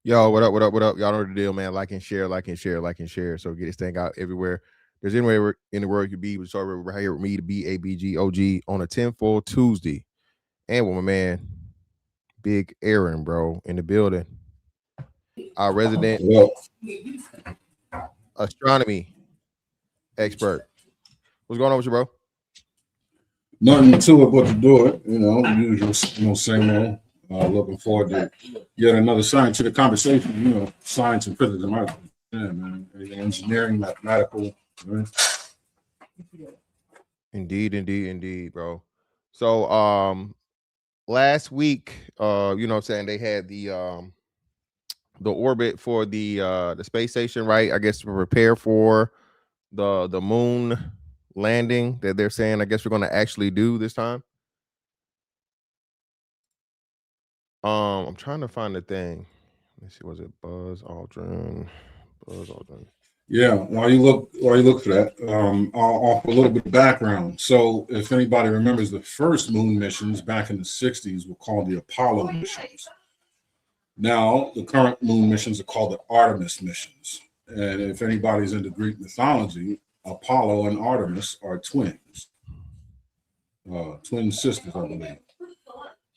Yo, what up, what up, what up? Y'all know the deal, man. Like and share, like and share, like and share. So get this thing out everywhere. There's anywhere in the world you could be. So right here with me, the BABGOG, on a Tinfoil Tuesday. And with my man, Big Aaron, bro, in the building. Our resident astronomy expert. What's going on with you, bro? Nothing to it but to do it, usual, same old. Looking forward to yet another scientific conversation, science and physics and math. Yeah, man. Engineering, mathematical. Right? Indeed, bro. So last week, they had the orbit for the space station, right? I guess to prepare for the moon landing that they're saying I guess we're gonna actually do this time. I'm trying to find the thing. Let's see, was it Buzz Aldrin? Yeah, while you look for that, I'll offer a little bit of background. So if anybody remembers, the first moon missions back in the 60s were called the Apollo missions. Now the current moon missions are called the Artemis missions. And if anybody's into Greek mythology, Apollo and Artemis are twins, twin sisters, I believe.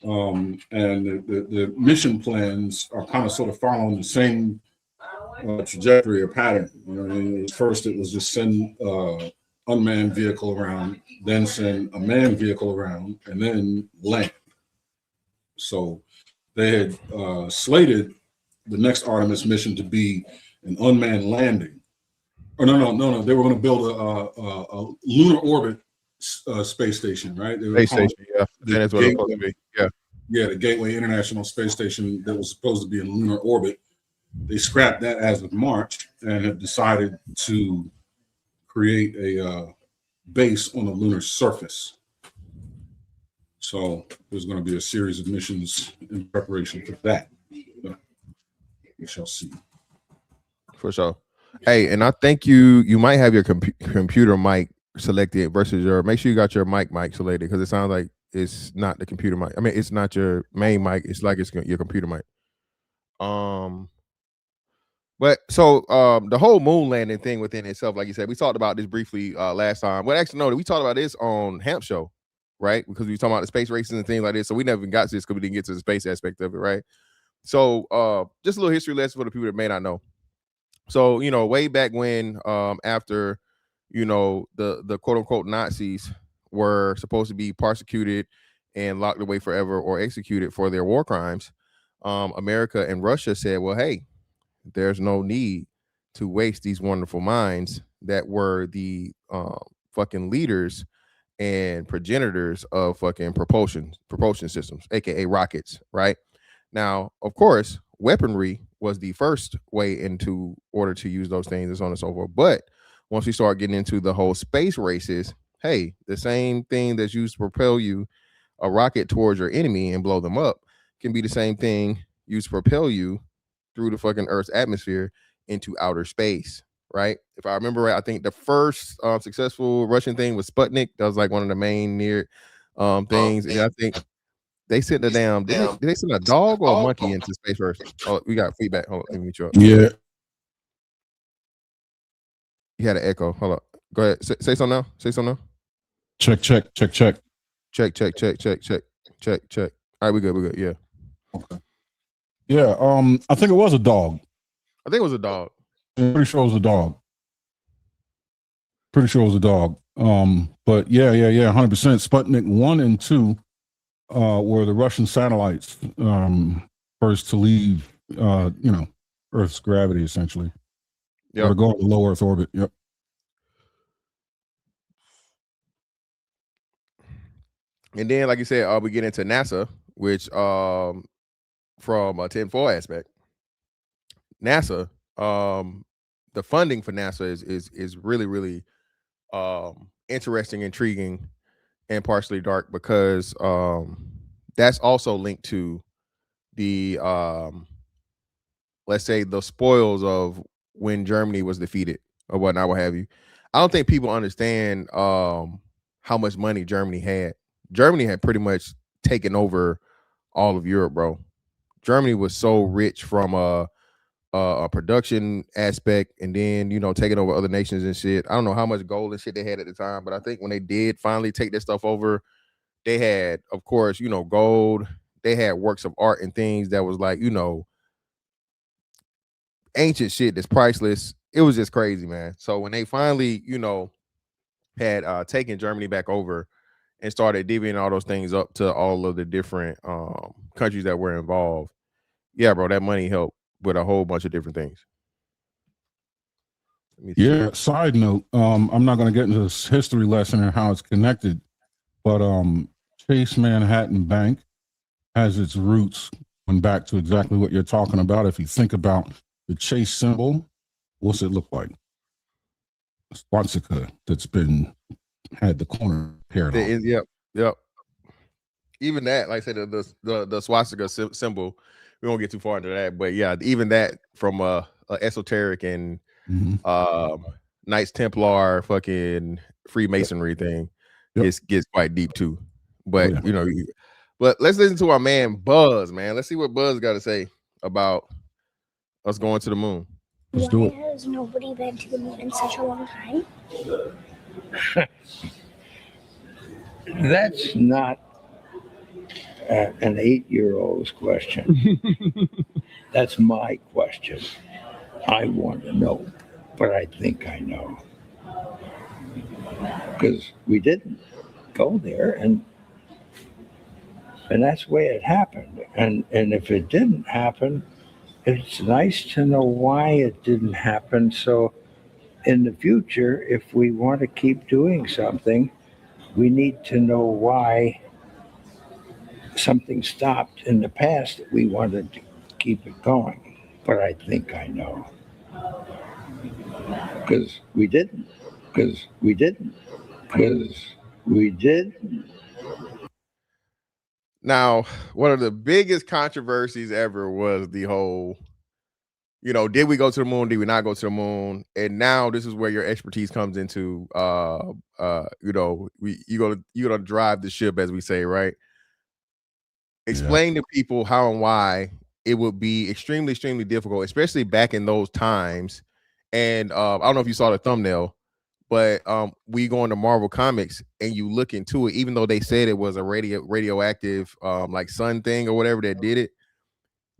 And the mission plans are kind of sort of following the same trajectory or pattern. First it was just send unmanned vehicle around, then send a manned vehicle around, and then land. So they had slated the next Artemis mission to be an unmanned landing. Oh, no. They were going to build a lunar orbit space station, right? Space station, yeah. That's what it's supposed to be. Yeah. Yeah, the Gateway International Space Station that was supposed to be in lunar orbit. They scrapped that as of March and have decided to create a base on the lunar surface. So there's going to be a series of missions in preparation for that. We shall see. For sure. Hey, and I think you might have your computer mic selected versus your. Make sure you got your mic selected because it sounds like it's not the computer mic. I mean, it's not your main mic. It's like it's your computer mic. But so the whole moon landing thing within itself, like you said, we talked about this briefly last time. Well, actually, no, we talked about this on Hamp Show, right? Because we were talking about the space races and things like this. So we never even got to this because we didn't get to the space aspect of it, right? So just a little history lesson for the people that may not know. So, way back when, after, the quote unquote Nazis were supposed to be persecuted and locked away forever or executed for their war crimes, America and Russia said, well, hey, there's no need to waste these wonderful minds that were the fucking leaders and progenitors of fucking propulsion systems, aka rockets, right? Now, of course, weaponry was the first way into order to use those things and so on and so forth. But once we start getting into the whole space races, hey, the same thing that's used to propel you a rocket towards your enemy and blow them up can be the same thing used to propel you through the fucking Earth's atmosphere into outer space, right? If I remember right, I think the first successful Russian thing was Sputnik. That was like one of the main near things. And I think they sent a damn. Did they send a dog or a monkey into space first? Oh, we got feedback. Hold on, let me meet you up. Yeah. You had an echo. Hold up. Go ahead. Say something now. Say something now. Check. Check. All right, we good. Yeah. Okay. Yeah. I think it was a dog. I think it was a dog. I'm pretty sure it was a dog. But yeah. 100%. Sputnik 1 and 2 were the Russian satellites first to leave, Earth's gravity, essentially. Or to go into low Earth orbit. Yep. And then, like you said, we get into NASA, which from a tinfoil aspect, NASA, the funding for NASA is really, really interesting, intriguing, and partially dark because that's also linked to the let's say the spoils of when Germany was defeated or whatnot, what have you. I don't think people understand how much money Germany had. Germany had pretty much taken over all of Europe, bro. Germany was so rich from a production aspect, and then taking over other nations and shit. I don't know how much gold and shit they had at the time, but I think when they did finally take this stuff over, they had, of course, gold. They had works of art and things that was like, ancient shit that's priceless. It was just crazy, man. So when they finally, had taken Germany back over and started divvying all those things up to all of the different countries that were involved, yeah, bro, that money helped with a whole bunch of different things. Yeah. Side note, I'm not going to get into this history lesson and how it's connected, but Chase Manhattan Bank has its roots going back to exactly what you're talking about. If you think about the Chase symbol, what's it look like? A swastika that's been had the corner paired off. Yep. Even that, like I said, the swastika symbol, we won't get too far into that, but yeah, even that from a esoteric and Knights Templar fucking Freemasonry thing gets quite deep too. But but let's listen to our man Buzz, man. Let's see what Buzz got to say about us going to the moon. Let's do it. Why has nobody been to the moon in such a long time? That's not an 8-year-old's question. That's my question. I want to know, but I think I know. Because we didn't go there, and that's the way it happened. And if it didn't happen, it's nice to know why it didn't happen. So in the future, if we want to keep doing something, we need to know why something stopped in the past that we wanted to keep it going. But I think I know. Because we didn't. Now, one of the biggest controversies ever was the whole, did we go to the moon? Did we not go to the moon? And now this is where your expertise comes into. You're gonna drive the ship, as we say, right? Explain to people how and why it would be extremely, extremely difficult, especially back in those times. And I don't know if you saw the thumbnail, but we go into Marvel Comics and you look into it, even though they said it was a radioactive like sun thing or whatever that did it,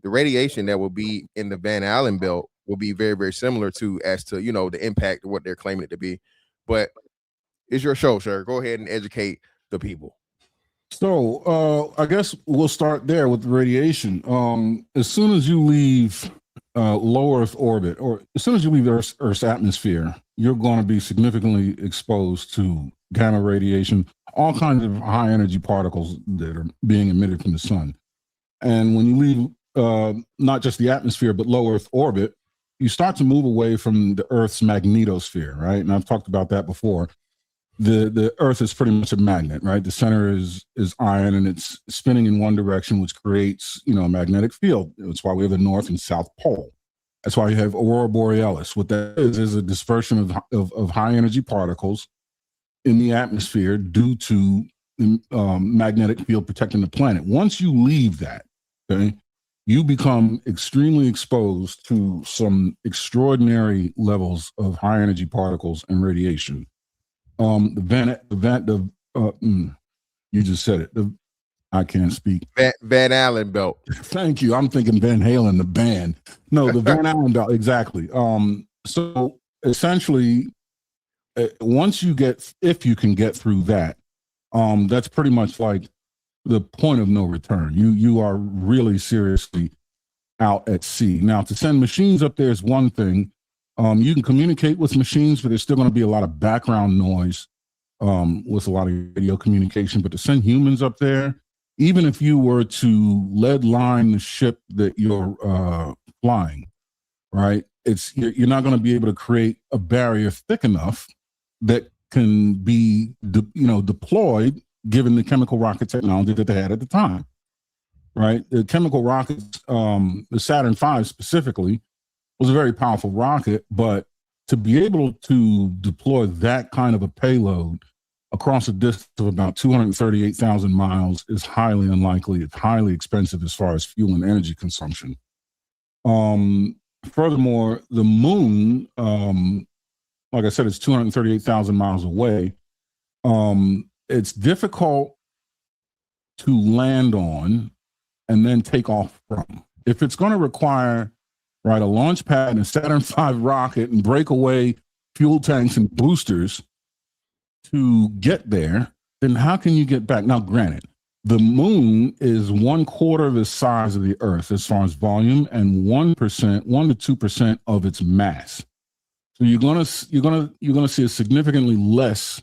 the radiation that will be in the Van Allen belt will be very, very similar to the impact of what they're claiming it to be. But it's your show, sir. Go ahead and educate the people. So I guess we'll start there with the radiation. As soon as you leave low Earth orbit, or as soon as you leave Earth's atmosphere, you're going to be significantly exposed to gamma radiation, all kinds of high energy particles that are being emitted from the sun. And when you leave not just the atmosphere, but low Earth orbit, you start to move away from the Earth's magnetosphere, right? And I've talked about that before. The Earth is pretty much a magnet, right? The center is iron, and it's spinning in one direction, which creates, a magnetic field. That's why we have the North and South Pole. That's why you have Aurora Borealis. What that is a dispersion of high energy particles in the atmosphere due to the magnetic field protecting the planet. Once you leave that, okay, you become extremely exposed to some extraordinary levels of high energy particles and radiation. You just said it. I can't speak. Van Allen belt. Thank you. I'm thinking Van Halen, the band. No, the Van Allen belt. Exactly. So essentially, if you can get through that, that's pretty much like the point of no return. You are really seriously out at sea. Now, to send machines up there is one thing. You can communicate with machines, but there's still going to be a lot of background noise with a lot of radio communication. But to send humans up there, even if you were to lead line the ship that you're flying, right? You're not going to be able to create a barrier thick enough that can be deployed given the chemical rocket technology that they had at the time, right? The chemical rockets, the Saturn V specifically, was a very powerful rocket, but to be able to deploy that kind of a payload across a distance of about 238,000 miles is highly unlikely. It's highly expensive as far as fuel and energy consumption. Furthermore, the moon, like I said, it's 238,000 miles away. It's difficult to land on and then take off from. If it's going to require, right, a launch pad and a Saturn V rocket and breakaway fuel tanks and boosters to get there, then how can you get back? Now, granted, the moon is 1/4 the size of the Earth as far as volume and 1% to 2% of its mass. So you're gonna see a significantly less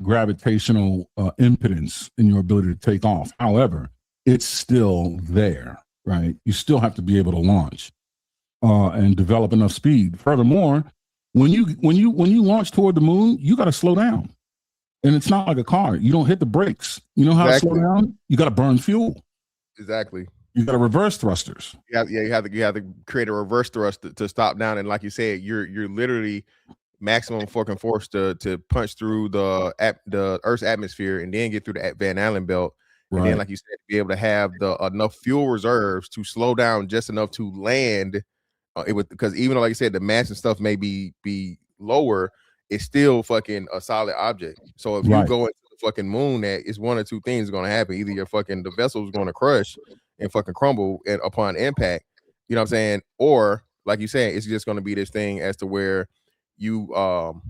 gravitational impedance in your ability to take off. However, it's still there, right? You still have to be able to launch and develop enough speed. Furthermore, when you launch toward the moon, you got to slow down, and it's not like a car. You don't hit the brakes. You know how to slow down? You got to burn fuel. Exactly. You got to reverse thrusters. You have to create a reverse thrust to stop down, and like you said, you're literally maximum fucking force to punch through the Earth's atmosphere and then get through the Van Allen belt. Right. And then, like you said, be able to have enough fuel reserves to slow down just enough to land. Because even though, like you said, the mass and stuff may be lower, it's still fucking a solid object. So if you go into the fucking moon, it's one or two things going to happen. Either the vessel is going to crush and fucking crumble upon impact. You know what I'm saying? Or like you said, it's just going to be this thing as to where how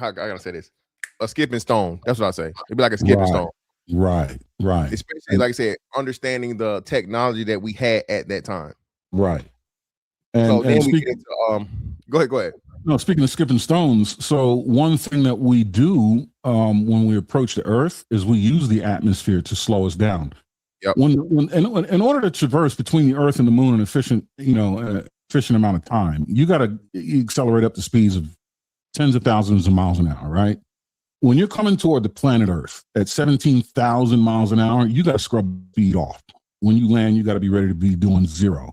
I gotta say this, a skipping stone. That's what I say. It'd be like a skipping stone. Right. Especially, like I said, understanding the technology that we had at that time. Right. So then we get into go ahead. No, speaking of skipping stones, so one thing that we do when we approach the Earth is we use the atmosphere to slow us down. Yep. In order to traverse between the Earth and the moon in efficient amount of time, you got to accelerate up to speeds of tens of thousands of miles an hour, right? When you're coming toward the planet Earth at 17,000 miles an hour, you got to scrub speed off. When you land, you got to be ready to be doing 0.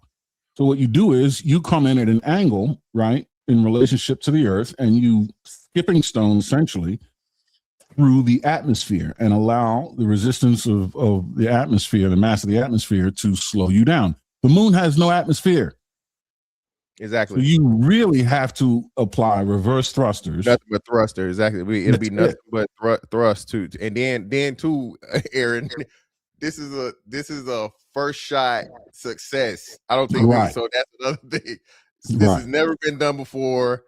So what you do is you come in at an angle, right, in relationship to the Earth, and you skipping stone essentially through the atmosphere and allow the resistance of the atmosphere, the mass of the atmosphere, to slow you down. The moon has no atmosphere. Exactly. So you really have to apply reverse thrusters. Nothing but thruster. Exactly. It'll be nothing but thrust too. And then too, Aaron, this is a first shot success. I don't think so. That's another thing. This has never been done before.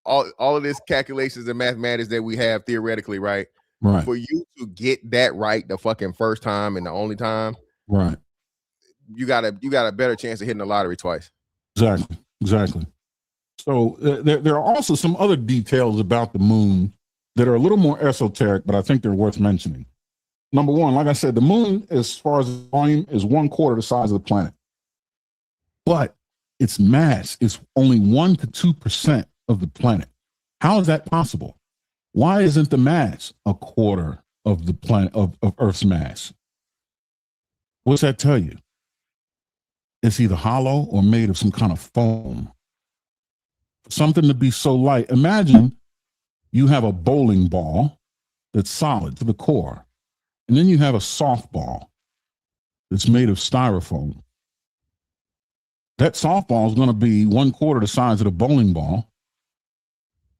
All of this calculations and mathematics that we have theoretically, right? Right. For you to get that right the fucking first time and the only time, right? You got a better chance of hitting the lottery twice. Exactly. So there are also some other details about the moon that are a little more esoteric, but I think they're worth mentioning. Number one, like I said, the moon, as far as volume, is 1/4 the size of the planet, but its mass is only 1 to 2% of the planet. How is that possible? Why isn't the mass 1/4 of the planet of Earth's mass? What's that tell you? It's either hollow or made of some kind of foam. Something to be so light. Imagine you have a bowling ball that's solid to the core, and then you have a softball that's made of styrofoam. That softball is going to be 1/4 the size of the bowling ball,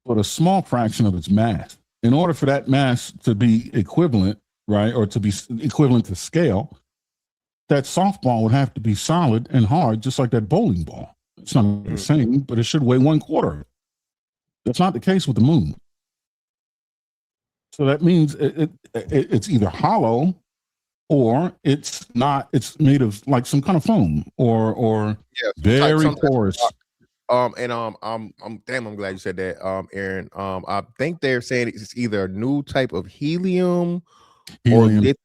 but a small fraction of its mass. In order for that mass to be equivalent, right, or to be equivalent to scale, that softball would have to be solid and hard, just like that bowling ball. It's not the same, but it should weigh 1/4. That's not the case with the moon. So that means it's either hollow or it's not. It's made of like some kind of foam, or very porous. I'm glad you said that, Aaron. I think they're saying it's either a new type of helium or lithium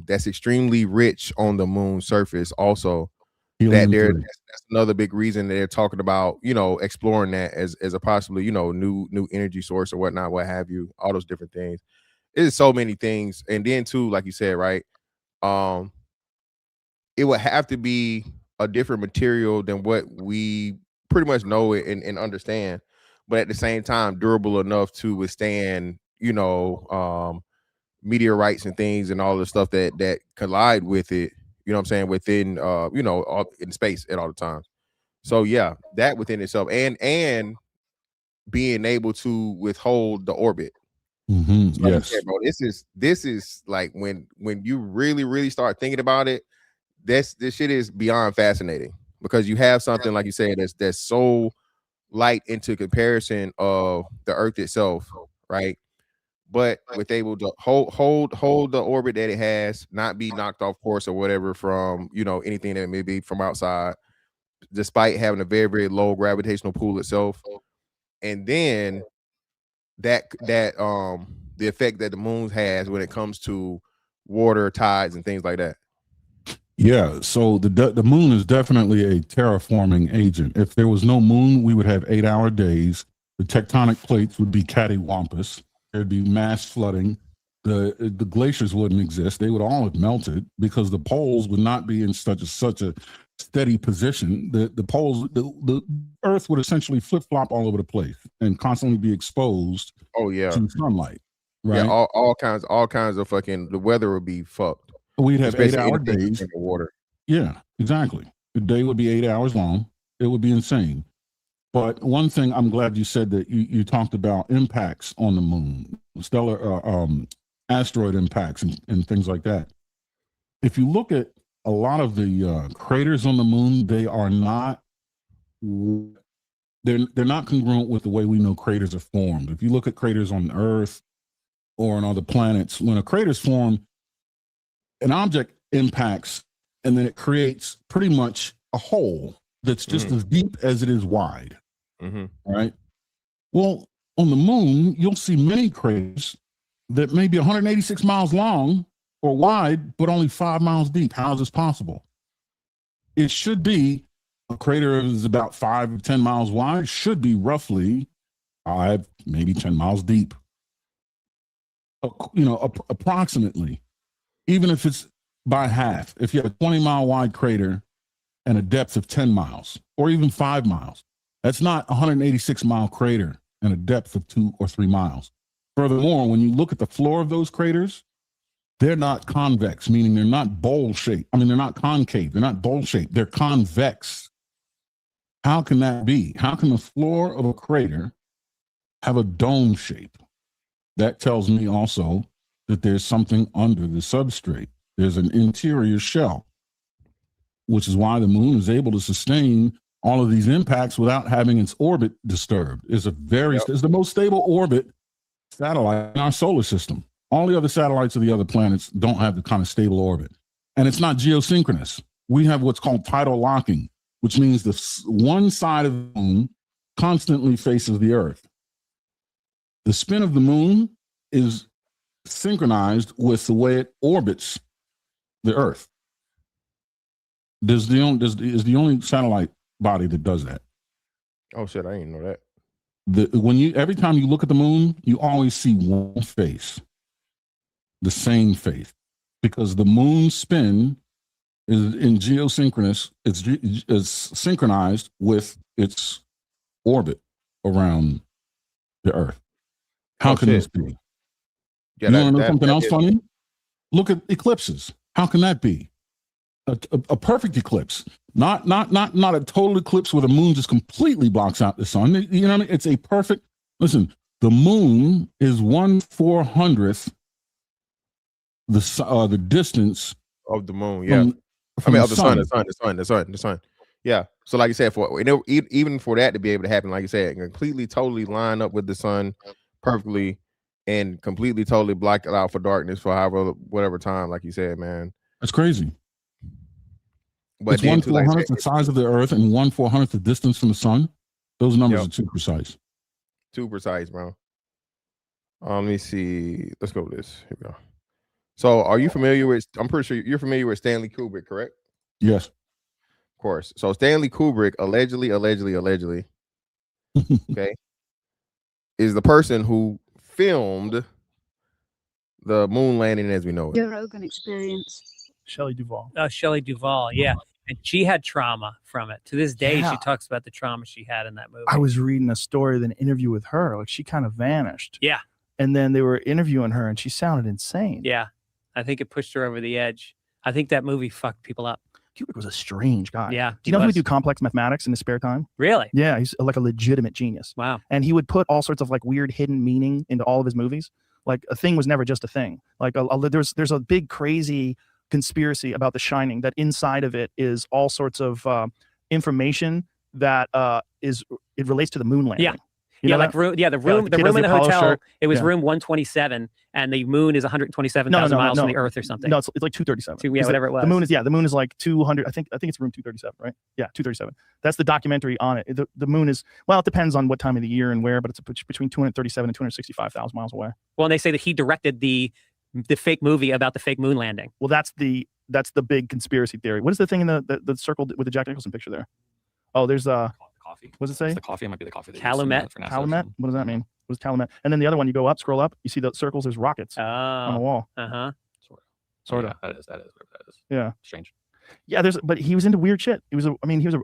that's extremely rich on the moon's surface. Also, Helium that's another big reason that they're talking about, exploring that as a possibly, new energy source or whatnot, what have you, all those different things. There's so many things, and then too, like you said, right? It would have to be a different material than what we pretty much know it and understand, but at the same time durable enough to withstand, meteorites and things and all the stuff that collide with it, you know what I'm saying, within all, in space at all the times. So yeah, that within itself, and being able to withhold the orbit. Mm-hmm. Like Yes, said, bro, this is like when you really start thinking about it, this shit is beyond fascinating, because you have something like you said that's so light into comparison of the Earth itself, right? But with able to hold the orbit that it has, not be knocked off course or whatever from anything that may be from outside, despite having a very low gravitational pull itself, and then the effect that the moon has when it comes to water, tides, and things like that. yeah. So the moon is definitely a terraforming agent. If there was no moon, we would have 8-hour days. The tectonic plates would be cattywampus. There'd be mass flooding. The glaciers wouldn't exist. They would all have melted because the poles would not be in such a steady position. The poles, the Earth would essentially flip flop all over the place and constantly be exposed. Oh yeah, to sunlight. Right. Yeah, all kinds of fucking. The weather would be fucked. We'd have Especially 8-hour anything days. in the water. Yeah, exactly. The day would be 8 hours long. It would be insane. But one thing, I'm glad you said that you talked about impacts on the moon, stellar asteroid impacts and things like that. If you look at a lot of the craters on the moon, they are not they're not congruent with the way we know craters are formed. If you look at craters on Earth or on other planets, when a crater's formed, an object impacts and then it creates pretty much a hole that's just as deep as it is wide. Right? Well, on the moon, you'll see many craters that may be 186 miles long or wide, but only 5 miles deep. How is this possible? It should be a crater is about 5 or 10 miles wide, should be roughly 5, maybe 10 miles deep. Approximately, even if it's by half. If you have a 20-mile wide crater and a depth of 10 miles or even 5 miles, that's not a 186-mile crater and a depth of 2 or 3 miles. Furthermore, when you look at the floor of those craters, they're not convex, meaning they're not bowl-shaped. I mean, they're not concave. They're not bowl-shaped. They're convex. How can that be? How can the floor of a crater have a dome shape? That tells me also that there's something under the substrate. There's an interior shell, which is why the moon is able to sustain all of these impacts without having its orbit disturbed. It's the most stable orbit satellite in our solar system. All the other satellites of the other planets don't have the kind of stable orbit. And it's not geosynchronous. We have what's called tidal locking, which means the one side of the moon constantly faces the Earth. The spin of the moon is synchronized with the way it orbits the Earth. Is the only satellite body that does that. Oh shit, I didn't know that. Every time you look at the moon, you always see one face, the same face, because the moon's spin is in geosynchronous. It's synchronized with its orbit around the Earth. How can this be? Yeah, you want to know something else funny? Look at eclipses. How can that be? A perfect eclipse, not a total eclipse where the moon just completely blocks out the sun. You know what I mean? It's a perfect. Listen, the moon is 1/400th the distance of the moon. Yeah, of the sun. Yeah. So like you said, even for that to be able to happen, like you said, completely, totally line up with the sun perfectly, and completely, totally block it out for darkness for whatever time, like you said, man. That's crazy. But It's then, 1/400th the size of the Earth and 1/400th the distance from the sun. Those numbers Yep. are too precise. Too precise, bro. Let me see. Let's go with this. Here we go. So, are you familiar with? I'm pretty sure you're familiar with Stanley Kubrick, correct? Yes. Of course. So, Stanley Kubrick allegedly, okay, is the person who filmed the moon landing as we know it. Joe Rogan Experience. Shelley Duvall. Shelley Duvall, yeah. And she had trauma from it. To this day, Yeah. she talks about the trauma she had in that movie. I was reading a story, an interview with her. Like she kind of vanished. Yeah. And then they were interviewing her, and she sounded insane. Yeah. I think it pushed her over the edge. I think that movie fucked people up. Kubrick was a strange guy. Yeah. Do you know he would was. do complex mathematics in his spare time? Really? Yeah, he's like a legitimate genius. Wow. And he would put all sorts of like weird hidden meaning into all of his movies. Like a thing was never just a thing. Like there's a big crazy conspiracy about The Shining that inside of it is all sorts of information that it relates to the moon landing. Yeah. You Yeah, know like that? room. Yeah, the room. the The kid room has in the the Apollo hotel. shirt. It was Yeah. room 127, and the moon is 127,000 miles from the Earth or something. No, it's like 237. Yeah, whatever it was. The moon is like 200. I think it's room 237, right? Yeah, 237. That's the documentary on it. The moon is, well, it depends on what time of the year and where, but it's between 237 and 265,000 miles away. Well, and they say that he directed the fake movie about the fake moon landing. Well, that's the big conspiracy theory. What is the thing in the circle with the Jack Nicholson picture there? Oh, there's Coffee. What does it say? It's the coffee. It might be the coffee. That Calumet? for NASA. Calumet? What does that mean? What is Calumet? And then the other one, you go up, scroll up, you see the circles, there's rockets on the Oh. wall. Uh-huh. Sort of. Yeah, that is whatever that is. Yeah. Strange. Yeah, but he was into weird shit. He was a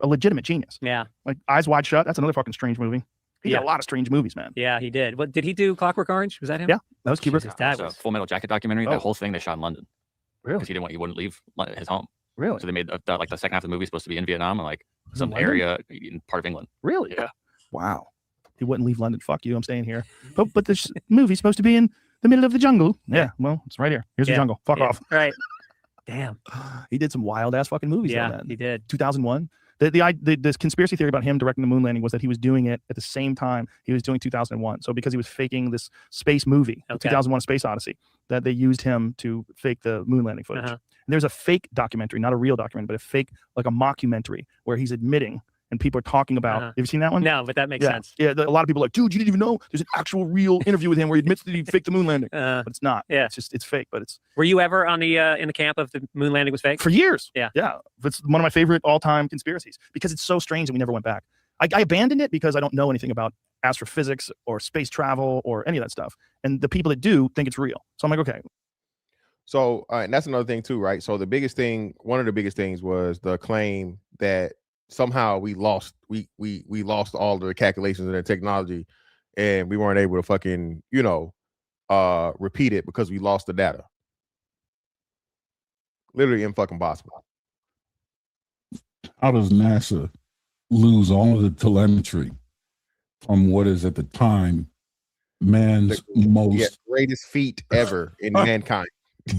legitimate genius. Yeah. Like Eyes Wide Shut, that's another fucking strange movie. He did Yeah. a lot of strange movies, man. Yeah, he did. What did he do? Clockwork Orange? Was that him? Yeah, that was Kubrick. Jesus, that It's a was Full Metal Jacket documentary. Oh. That whole thing they shot in London Really? because he wouldn't leave his home. Really? So they made like the second half of the movie supposed to be in Vietnam and like Was it some London? area in part of England. Really? Yeah. Wow. He wouldn't leave London. Fuck you. I'm staying here. But this movie's supposed to be in the middle of the jungle. Yeah. Well, it's right here. Here's the Yeah. jungle. Fuck Yeah, off. Right. Damn. He did some wild ass fucking movies. Yeah, though, man. he did. 2001. The conspiracy theory about him directing the moon landing was that he was doing it at the same time he was doing 2001. So because he was faking this space movie, the Okay. 2001: Space Odyssey, that they used him to fake the moon landing footage. Uh-huh. And there's a fake documentary, not a real documentary, but a fake, like a mockumentary, where he's admitting and people are talking about. Uh-huh. Have you seen that one? No, but that makes Yeah. sense. Yeah, a lot of people are like, dude, you didn't even know there's an actual real interview with him where he admits that he faked the moon landing, but it's not. Yeah. It's fake, but it's Were you ever on the in the camp of the moon landing was fake? for years. Yeah. Yeah. It's one of my favorite all-time conspiracies because it's so strange and we never went back. I abandoned it because I don't know anything about astrophysics or space travel or any of that stuff. And the people that do think it's real. So I'm like, okay. So, and that's another thing too, right? So one of the biggest things was the claim that somehow we lost all the calculations and the technology, and we weren't able to fucking repeat it because we lost the data. Literally unfucking possible. How does NASA lose all of the telemetry from what is at the time man's most greatest feat ever in mankind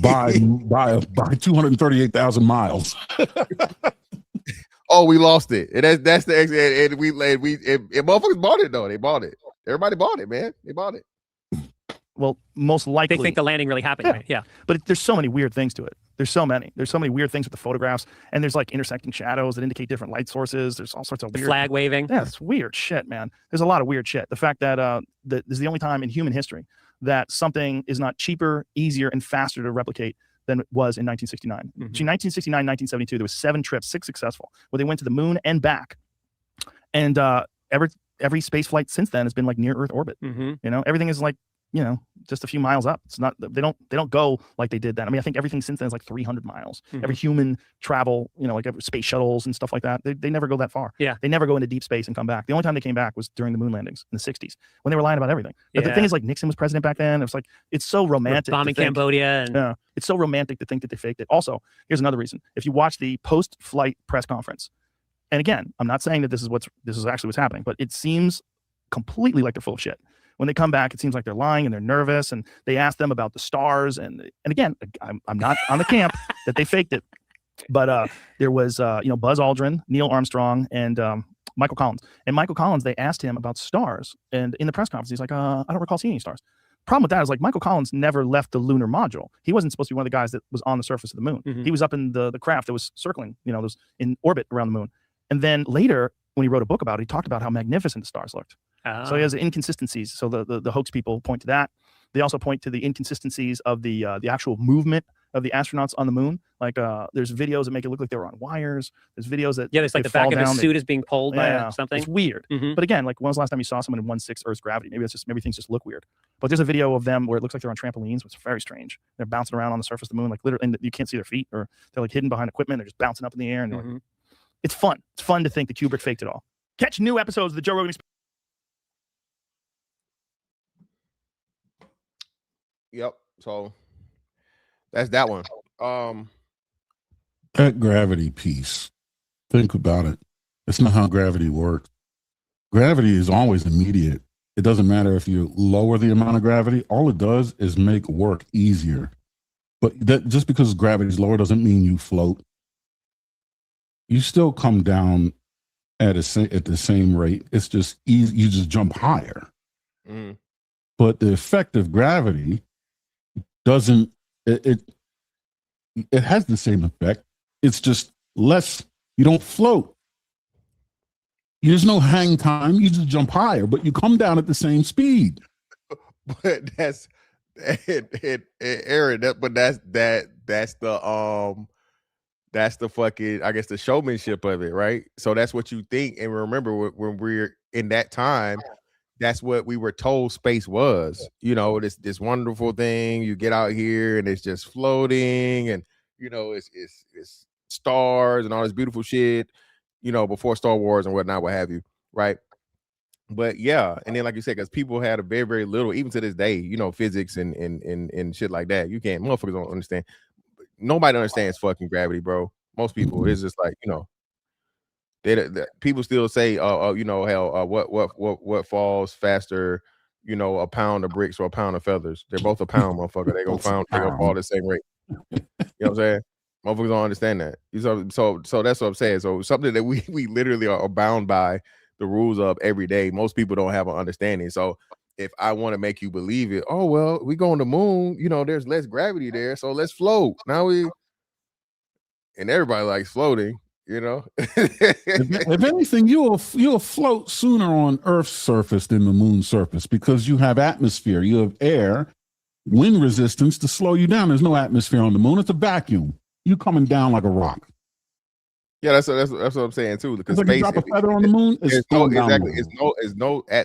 by 238,000 miles? Oh, we lost it. And that's the and we motherfuckers bought it though. They bought it. Everybody bought it, man. They bought it. Well, most likely. They think the landing really happened, right? Yeah. But there's so many weird things to it. There's so many weird things with the photographs, and there's like intersecting shadows that indicate different light sources. There's all sorts of The weird flag waving. Yeah, it's weird shit, man. There's a lot of weird shit. The fact that this is the only time in human history that something is not cheaper, easier, and faster to replicate than it was in 1969. Between 1969 and 1972, there was 7 trips, 6 successful, where they went to the moon and back. And every space flight since then has been like near Earth orbit. Mm-hmm. You know, everything is like, just a few miles up. It's not, they don't go like they did then. I mean, I think everything since then is like 300 miles. Mhm. Every human travel, like space shuttles and stuff like that, they never go that far. Yeah. They never go into deep space and come back. The only time they came back was during the moon landings in the 60s when they were lying about everything. But the thing Yeah. is, like, Nixon was president back then. It was like, it's so romantic. Bombing to think- Cambodia. And Yeah. It's so romantic to think that they faked it. Also, here's another reason. If you watch the post-flight press conference, and again, I'm not saying that this is actually what's happening, but it seems completely like they're full of shit. When they come back, it seems like they're lying and they're nervous, and they ask them about the stars. And again, I'm not on the camp that they faked it, but there was Buzz Aldrin, Neil Armstrong, and Michael Collins. And Michael Collins, they asked him about stars, and in the press conference, he's like, I don't recall seeing any stars. problem with that is like Michael Collins never left the lunar module. He wasn't supposed to be one of the guys that was on the surface of the moon. Mhm. He was up in the craft that was circling, was in orbit around the moon. And then later, when he wrote a book about it, he talked about how magnificent the stars looked. So he has the inconsistencies. So the hoax people point to that. They also point to the inconsistencies of the actual movement of the astronauts on the moon. Like there's videos that make it look like they were on wires. There's videos that there's like they the back fall of his down, suit is being pulled by something. It's weird. Mhm. But again, like when was the last time you saw someone in 1/6 Earth's gravity? Maybe things just look weird. But there's a video of them where it looks like they're on trampolines, which is very strange. They're bouncing around on the surface of the moon, like literally, and you can't see their feet, or they're like hidden behind equipment. They're just bouncing up in the air, and like, it's fun. It's fun to think that Kubrick faked it all. Catch new episodes of the Joe Rogan Experience. Yep. So that's that one. That gravity piece, think about it. It's not how gravity works. Gravity is always immediate. It doesn't matter if you lower the amount of gravity. All it does is make work easier. But that just because gravity is lower doesn't mean you float. You still come down at the same rate. It's just easy. You just jump higher. Mm. But the effect of gravity doesn't. It has the same effect. It's just less. You don't float. There's no hang time. You just jump higher, but you come down at the same speed. But that's Aaron. That's the fucking, I guess, the showmanship of it, right? So that's what you think. And remember, when we're in that time, that's what we were told space was. This wonderful thing. You get out here and it's just floating, and it's stars and all this beautiful shit. Before Star Wars and whatnot, what have you, right? But yeah, and then like you said, because people had a very, very little, even to this day, physics and shit like that. You can't, motherfuckers don't understand. Nobody understands fucking gravity, bro. Most people, it's just like, people still say, hell, what falls faster, a pound of bricks or a pound of feathers. They're both a pound, motherfucker. They gonna fall the same rate. You know what I'm saying? Motherfuckers don't understand that. So that's what I'm saying. So something that we literally are bound by the rules of every day. Most people don't have an understanding. So if I want to make you believe it, oh well, we go on the moon, there's less gravity there, so let's float. And everybody likes floating, If anything, you'll float sooner on Earth's surface than the moon's surface, because you have atmosphere, you have air, wind resistance to slow you down. There's no atmosphere on the moon. It's a vacuum. You coming down like a rock. Yeah, that's what I'm saying too. Because like space, you drop a feather on the moon,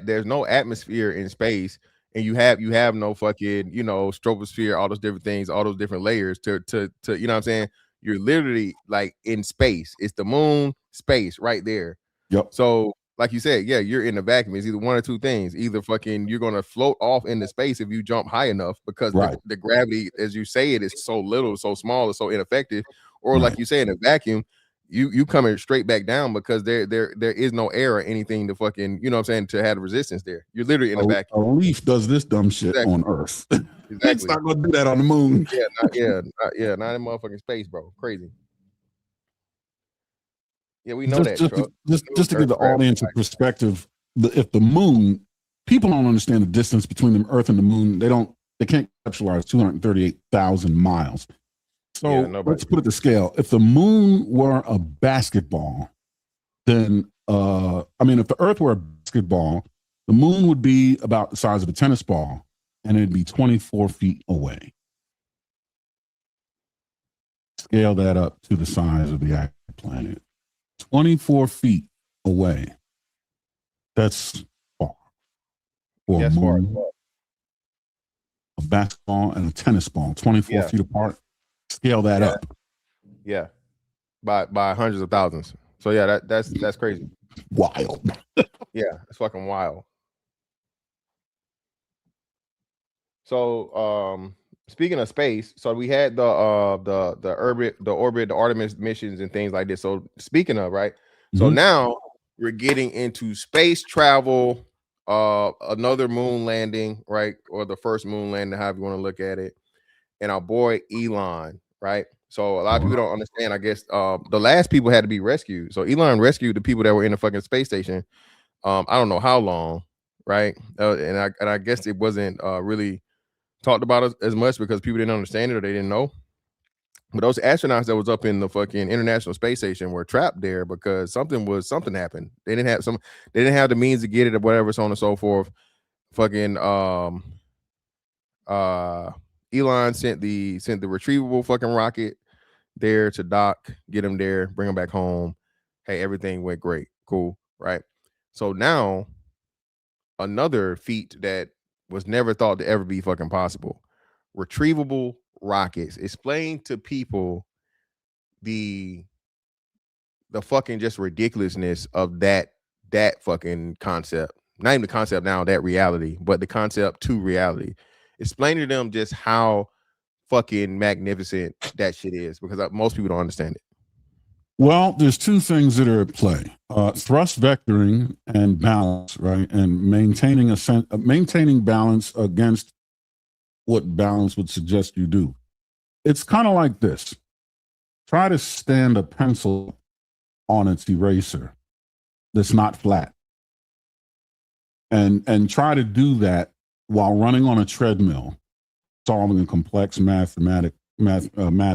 there's no atmosphere in space, and you have no fucking troposphere, all those different things, all those different layers to you know what I'm saying. You're literally like in space. It's the moon, space, right there. Yep. So like you said, yeah, you're in a vacuum. It's either one or two things. Either fucking you're gonna float off into space if you jump high enough, because the gravity, as you say, it is so little, so small, it's so ineffective. Or like you say, in a vacuum, you coming straight back down, because there is no air or anything to fucking, you know what I'm saying, to have resistance there. You're literally in a vacuum. A leaf does this dumb shit on Earth. Exactly. It's not gonna do that on the moon. Not in motherfucking space, bro. Crazy. Yeah, we know just to give the audience a perspective, if the moon, people don't understand the distance between the Earth and the moon. They can't conceptualize 238,000 miles. So let's put it to scale. If the moon were a basketball, then if the Earth were a basketball, the moon would be about the size of a tennis ball, and it'd be 24 feet away. Scale that up to the size of the actual planet. 24 feet away. That's far. For a moon, a basketball and a tennis ball, 24 feet apart. Scale that up. Yeah. By hundreds of thousands. So yeah, that's crazy. Wild. Yeah, it's fucking wild. So speaking of space, so we had the orbit, the Artemis missions and things like this. So speaking of, right? So now we're getting into space travel, another moon landing, right? Or the first moon landing, however you want to look at it. And our boy Elon, right? So a lot of people don't understand, I guess, the last people had to be rescued. So Elon rescued the people that were in the fucking space station. I don't know how long, right? And I guess it wasn't really talked about it as much because people didn't understand it or they didn't know. But those astronauts that was up in the fucking International Space Station were trapped there because something happened. They didn't have the means to get it or whatever, so on and so forth. Fucking Elon sent the retrievable fucking rocket there to dock, get them there, bring them back home. Hey, everything went great. Cool, right? So now another feat that was never thought to ever be fucking possible. Retrievable rockets. Explain to people the fucking just ridiculousness of that fucking concept. Not even the concept now, that reality, but the concept to reality. Explain to them just how fucking magnificent that shit is, because most people don't understand it. Well, there's two things that are at play: thrust vectoring and balance, right? And maintaining balance against what balance would suggest you do. It's kind of like this: try to stand a pencil on its eraser that's not flat, and try to do that while running on a treadmill, solving a complex math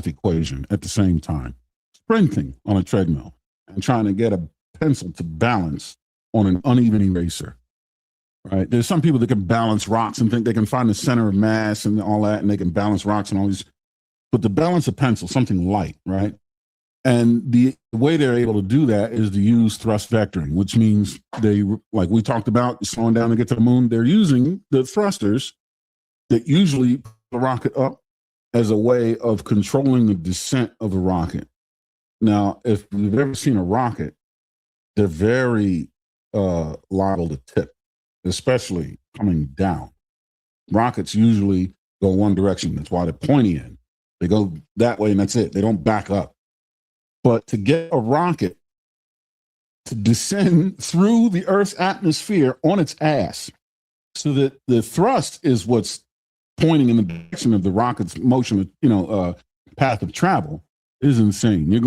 equation at the same time. Sprinting on a treadmill and trying to get a pencil to balance on an uneven eraser, right? There's some people that can balance rocks and think they can find the center of mass and all that, and they can balance rocks and all these, but to balance a pencil, something light, right? And the way they're able to do that is to use thrust vectoring, which means they, like we talked about, slowing down to get to the moon, they're using the thrusters that usually put the rocket up as a way of controlling the descent of a rocket. Now, if you've ever seen a rocket, they're very liable to tip, especially coming down. Rockets usually go one direction. That's why they're pointy end. They go that way and that's it. They don't back up. But to get a rocket to descend through the Earth's atmosphere on its ass, so that the thrust is what's pointing in the direction of the rocket's motion, path of travel, is insane. You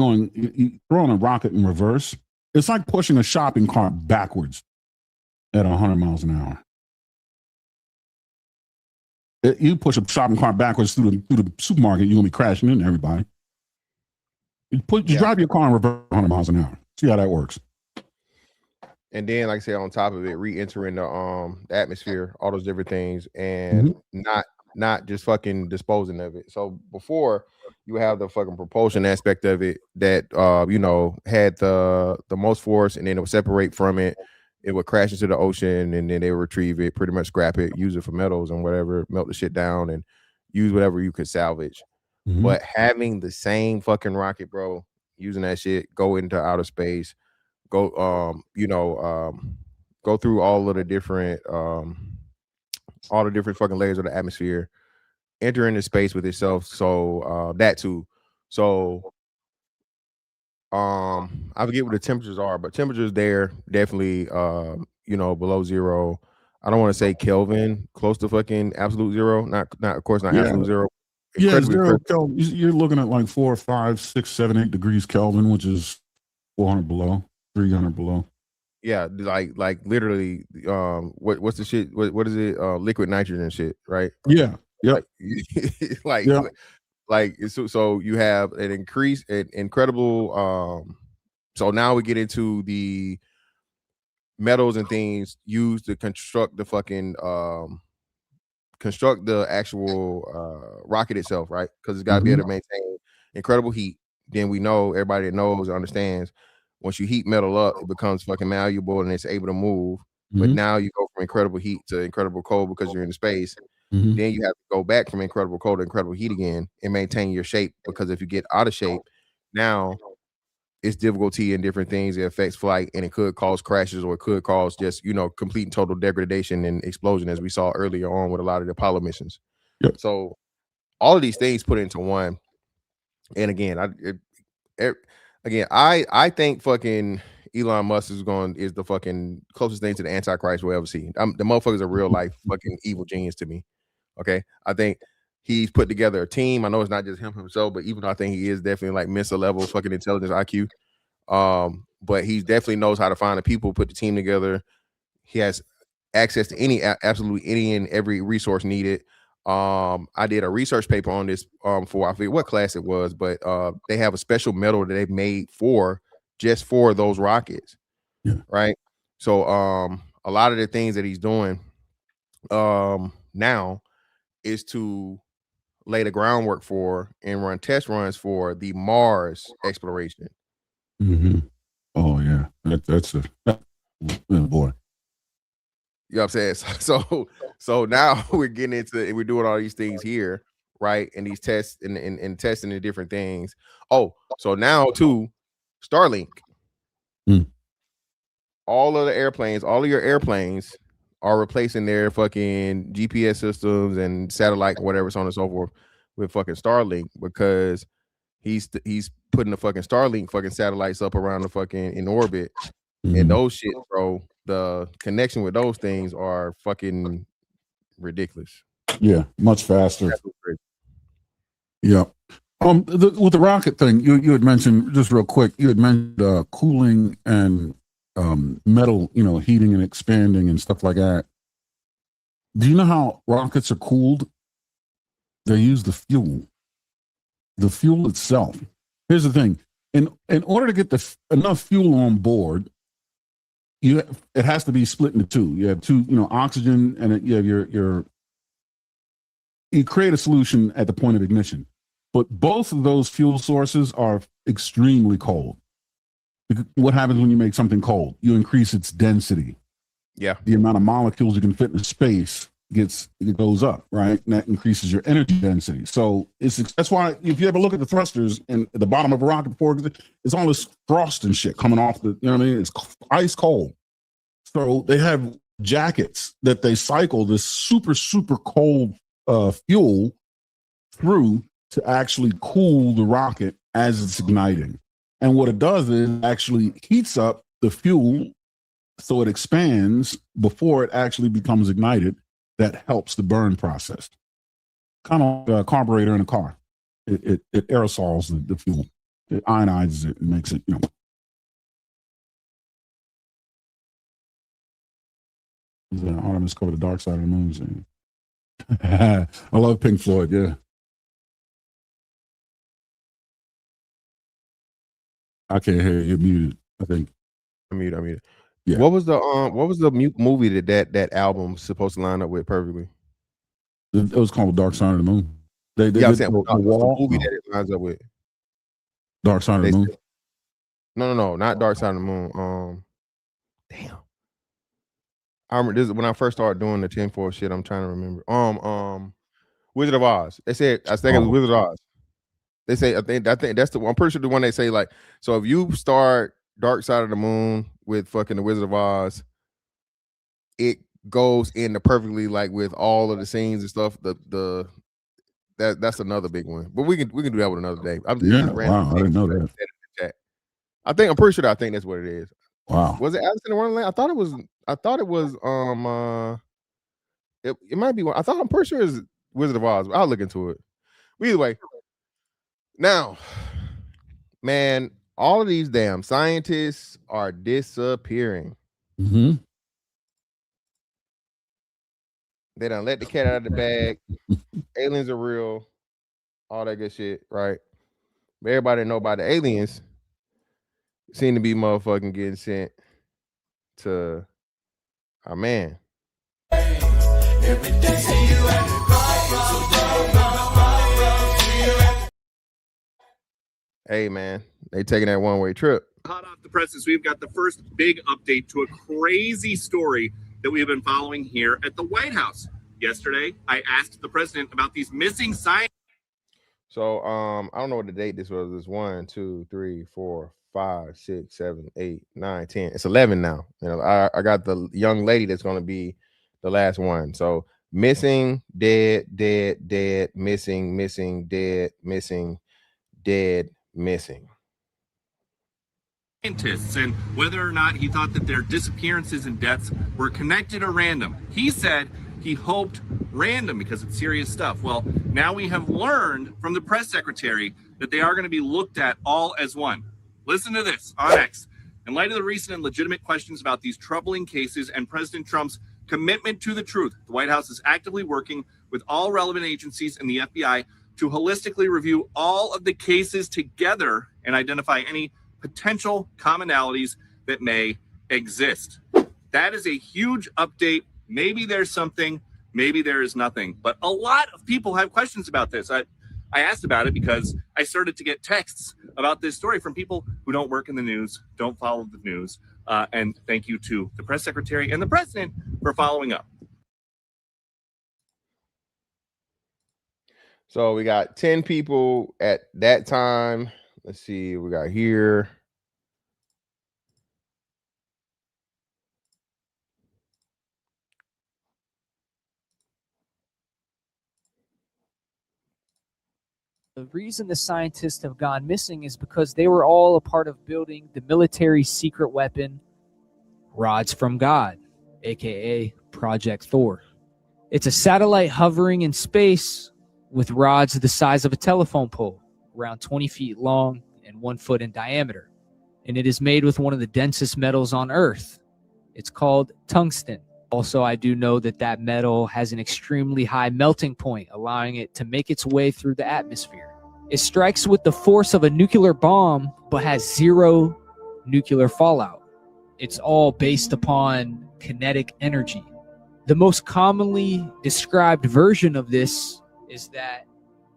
throwing a rocket in reverse. It's like pushing a shopping cart backwards at 100 miles an hour. You push a shopping cart backwards through the supermarket, you're gonna be crashing into everybody. You drive your car in reverse 100 miles an hour. See how that works. And then, like I said, on top of it, re-entering the atmosphere, all those different things, and not just fucking disposing of it. So before, you have the fucking propulsion aspect of it that had the most force, and then it would separate from it. It would crash into the ocean, and then they would retrieve it, pretty much scrap it, use it for metals and whatever, melt the shit down, and use whatever you could salvage. But having the same fucking rocket, bro, using that shit, go into outer space, go go through all the different fucking layers of the atmosphere, enter into space with itself. So that too. So I forget what the temperatures are, but temperatures there definitely below zero. I don't want to say Kelvin, close to fucking absolute zero. Not of course not absolute zero. Yeah, Kelvin. You're looking at like 4, 5, 6, 7, 8 degrees Kelvin, which is 400 below, 300 below. Yeah, like literally, what's the shit? What is it? Liquid nitrogen shit, right? Yeah, yeah. So you have an incredible. So now we get into the metals and things used to construct the fucking actual rocket itself, right? Because it's got to be able to maintain incredible heat. Then we know, everybody that knows and understands, once you heat metal up, it becomes fucking malleable and it's able to move. But now you go from incredible heat to incredible cold because you're in space. Then you have to go back from incredible cold to incredible heat again and maintain your shape, because if you get out of shape, now it's difficulty in different things. It affects flight, and it could cause crashes, or it could cause just complete and total degradation and explosion, as we saw earlier on with a lot of the Apollo missions. Yep. So all of these things put into one. And again, I think fucking Elon Musk is the fucking closest thing to the Antichrist we'll ever see. The motherfucker's a real life fucking evil genius to me. Okay, I think he's put together a team. I know it's not just him himself, but even though I think he is definitely like mental level fucking intelligence IQ, but he definitely knows how to find the people, put the team together. He has access to absolutely any and every resource needed. I did a research paper on this for I forget what class it was, but they have a special metal that they made just for those rockets. Yeah. Right. So a lot of the things that he's doing now is to lay the groundwork for and run test runs for the Mars exploration. Mm-hmm. Oh yeah, that's a oh, boy. You know what I'm saying? So now we're getting into we're doing all these things here, right? And these tests and testing the different things. Oh, so now too, Starlink. Mm. All of your airplanes are replacing their fucking GPS systems and satellite, whatever, so on and so forth, with fucking Starlink, because he's putting the fucking Starlink fucking satellites up around the fucking in orbit. Mm-hmm. And those shit, bro, the connection with those things are fucking ridiculous. Yeah, much faster. Yeah. With the rocket thing, you had mentioned, just real quick, you had mentioned cooling and metal, heating and expanding and stuff like that. Do you know how rockets are cooled? They use the fuel itself. Here's the thing: in order to get enough fuel on board, it has to be split into two. You have two, oxygen, and you have you create a solution at the point of ignition. But both of those fuel sources are extremely cold. What happens when you make something cold? You increase its density. Yeah. The amount of molecules you can fit in space goes up, right? And that increases your energy density. So that's why if you ever look at the thrusters and at the bottom of a rocket before, it's all this frost and shit coming off it's ice cold. So they have jackets that they cycle this super, super cold fuel through to actually cool the rocket as it's igniting. And what it does is actually heats up the fuel so it expands before it actually becomes ignited. That helps the burn process. Kind of like a carburetor in a car. It aerosols the fuel. It ionizes it and makes it, Artemis covered the dark side of the moon. I love Pink Floyd, yeah. I can't hear you. You're muted, I think. I'm muted. Yeah. What was the movie that album supposed to line up with perfectly? It was called Dark Side of the Moon. They I'm saying the wall. movie that it lines up with. Dark Side of the Moon. No, not Dark Side of the Moon. Damn. I remember this when I first started doing the tinfoil shit. I'm trying to remember. Wizard of Oz. They said I think it was Wizard of Oz. They say I think that's the one. I'm pretty sure the one they say like, so if you start Dark Side of the Moon with fucking the Wizard of Oz, it goes into perfectly like with all of the scenes and stuff. That's another big one. But we can do that with another day. Wow, I didn't know that. I'm pretty sure I think that's what it is. Wow. Was it Alice in Wonderland? I thought it was it might be one. I'm pretty sure it's Wizard of Oz. I'll look into it. Either way. Now, man, all of these damn scientists are disappearing. Mm-hmm. They done let the cat out of the bag. Aliens are real. All that good shit, right? But everybody know about the aliens seem to be motherfucking getting sent to our man. Hey man, they taking that one-way trip. Hot off the presses, we've got the first big update to a crazy story that we have been following here at the White House. Yesterday, I asked the president about these missing scientists. So I don't know what the date this was. It's 1, 2, 3, 4, 5, 6, 7, 8, 9, 10. It's 11 now. I got the young lady that's going to be the last one. So missing, dead, missing, dead, missing, dead, missing. Scientists, and whether or not he thought that their disappearances and deaths were connected or random. He said he hoped random because it's serious stuff. Well, now we have learned from the press secretary that they are going to be looked at all as one. Listen to this on X. In light of the recent and legitimate questions about these troubling cases and President Trump's commitment to the truth, the White House is actively working with all relevant agencies and the FBI to holistically review all of the cases together and identify any potential commonalities that may exist. That is a huge update. Maybe there's something, maybe there is nothing, but a lot of people have questions about this. I asked about it because I started to get texts about this story from people who don't work in the news, don't follow the news. And thank you to the press secretary and the president for following up. So we got 10 people at that time. Let's see, we got here. The reason the scientists have gone missing is because they were all a part of building the military secret weapon, Rods from God, aka Project Thor. It's a satellite hovering in space with rods the size of a telephone pole, around 20 feet long and 1 foot in diameter. And it is made with one of the densest metals on Earth. It's called tungsten. Also, I do know that that metal has an extremely high melting point, allowing it to make its way through the atmosphere. It strikes with the force of a nuclear bomb, but has 0 nuclear fallout. It's all based upon kinetic energy. The most commonly described version of this is that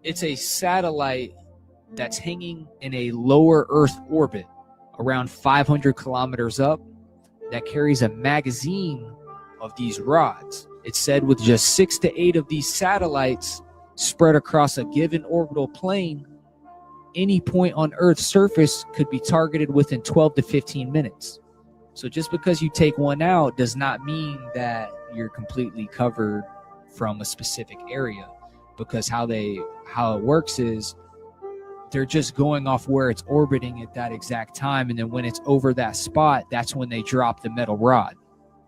it's a satellite that's hanging in a lower Earth orbit, around 500 kilometers up, that carries a magazine of these rods. It's said with just 6 to 8 of these satellites spread across a given orbital plane, any point on Earth's surface could be targeted within 12 to 15 minutes. So just because you take one out does not mean that you're completely covered from a specific area, because how it works is they're just going off where it's orbiting at that exact time, and then when it's over that spot, that's when they drop the metal rod.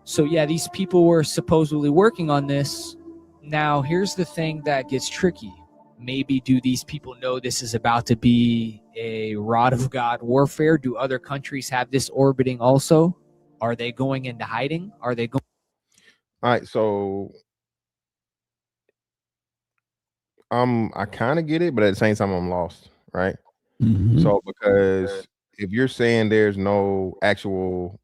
So yeah, these people were supposedly working on this. Now, here's the thing that gets tricky. Maybe do these people know this is about to be a rod of God warfare? Do other countries have this orbiting also? Are they going into hiding? Are they going? All right, so I kind of get it, but at the same time I'm lost, right? Mhm. So because if you're saying there's no actual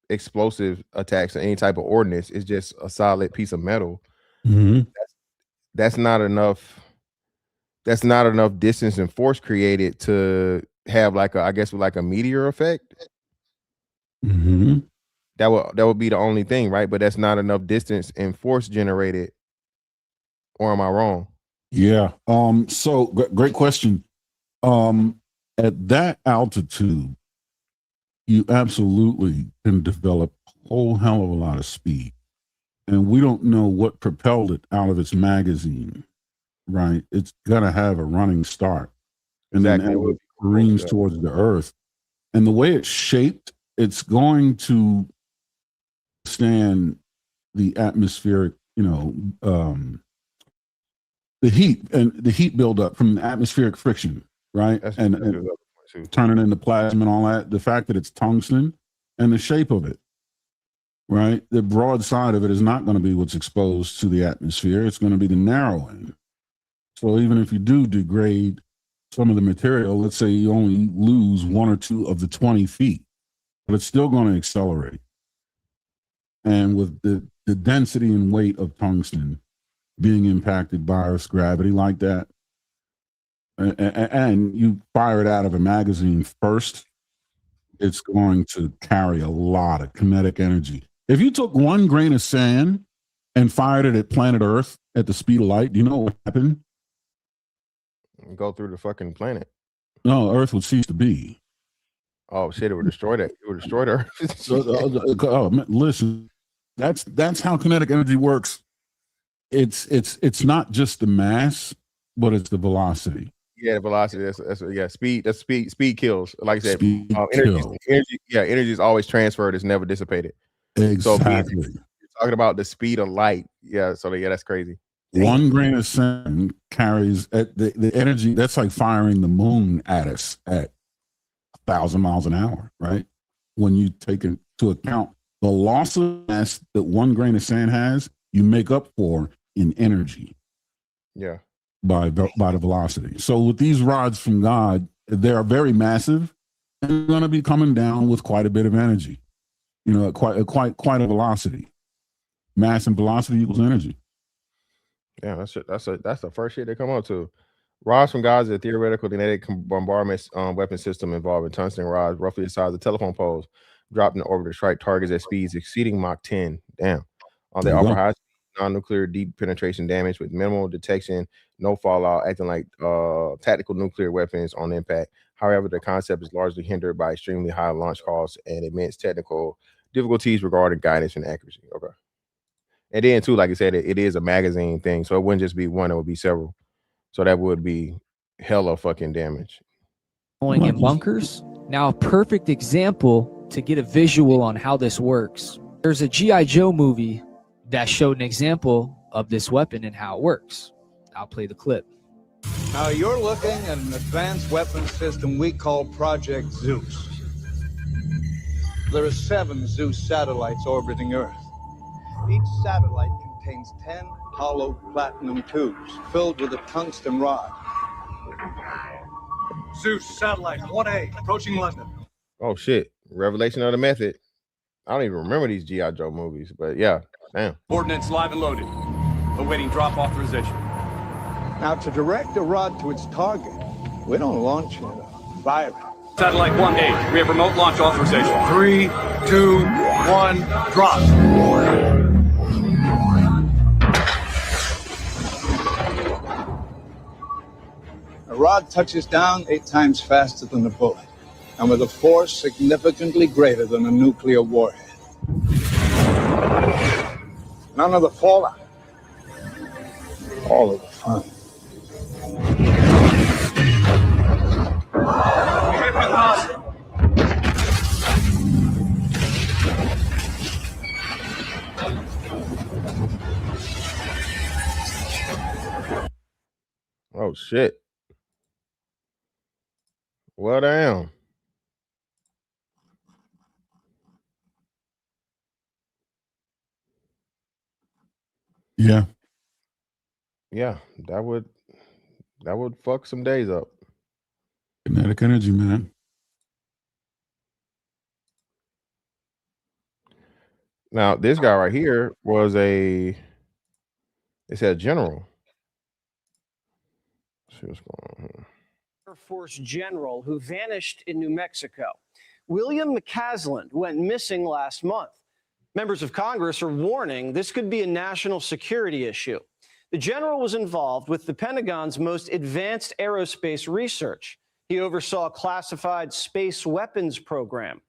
explosive attacks or any type of ordnance, it's just a solid piece of metal, Mhm. that's not enough. That's not enough distance and force created to have like a meteor effect. Mhm. That would be the only thing, right? But that's not enough distance and force generated. Or am I wrong? Yeah. So great question. At that altitude, you absolutely can develop a whole hell of a lot of speed. And we don't know what propelled it out of its magazine, right? It's gonna have a running start. And Exactly. then as it careens towards the earth. And the way it's shaped, it's going to stand the atmospheric, the heat buildup from the atmospheric friction, right? And turning into plasma and all that. The fact that it's tungsten and the shape of it, right? The broad side of it is not going to be what's exposed to the atmosphere. It's going to be the narrow end. So even if you do degrade some of the material, let's say you only lose 1 or 2 of the 20 feet, but it's still going to accelerate. And with the density and weight of tungsten being impacted by Earth's gravity like that, and you fire it out of a magazine first, it's going to carry a lot of kinetic energy. If you took 1 grain of sand and fired it at planet Earth at the speed of light, do you know what happened? Go through the fucking planet. No, Earth would cease to be. Oh shit! It would destroy that. It would destroy the Earth. Listen, that's how kinetic energy works. It's not just the mass, but it's the velocity. Yeah, the velocity. That's speed. That's speed. Speed kills. Like I said, Energy. Energy is always transferred. It's never dissipated. Exactly. So you're talking about the speed of light. Yeah. So yeah, that's crazy. Damn. 1 grain of sand carries the energy. That's like firing the moon at us at 1,000 miles an hour, right? When you take into account the loss of mass that 1 grain of sand has, you make up for in energy Yeah. by the velocity. So with these rods from God, they are very massive and they're going to be coming down with quite a bit of energy. You know, quite a velocity. Mass and velocity equals energy. Yeah, that's the first shit they come up to. Rods from God is a theoretical kinetic bombardment weapon system involving tungsten rods, roughly the size of telephone poles, dropped in orbit to strike targets at speeds exceeding Mach 10. Damn. They There you offer go. high non-nuclear deep penetration damage with minimal detection, no fallout, acting like tactical nuclear weapons on impact. However, the concept is largely hindered by extremely high launch costs and immense technical difficulties regarding guidance and accuracy. Okay. And then too, like I said, it is a magazine thing, so it wouldn't just be one; it would be several. So that would be hella fucking damage. Going in bunkers. Now, a perfect example to get a visual on how this works. There's a G.I. Joe movie that showed an example of this weapon and how it works. I'll play the clip. Now you're looking at an advanced weapons system we call Project Zeus. There are 7 Zeus satellites orbiting Earth. Each satellite contains 10 hollow platinum tubes filled with a tungsten rod. Zeus satellite 1A approaching London. Oh shit! Revelation of the method. I don't even remember these G.I. Joe movies, but yeah, damn. Ordnance live and loaded. Awaiting drop authorization. Now to direct a rod to its target, we don't launch it fire. Satellite 1A, we have remote launch authorization. 3, 2, 1, drop. The rod touches down 8 times faster than a bullet, and with a force significantly greater than a nuclear warhead. None of the fallout. All of the fun. Oh shit! Well, damn. Yeah. Yeah, that would fuck some days up. Kinetic energy, man. Now, this guy right here was it said general. Let's see what's going on here. Air Force general who vanished in New Mexico. William McCasland went missing last month. Members of Congress are warning this could be a national security issue. The general was involved with the Pentagon's most advanced aerospace research. He oversaw a classified space weapons program.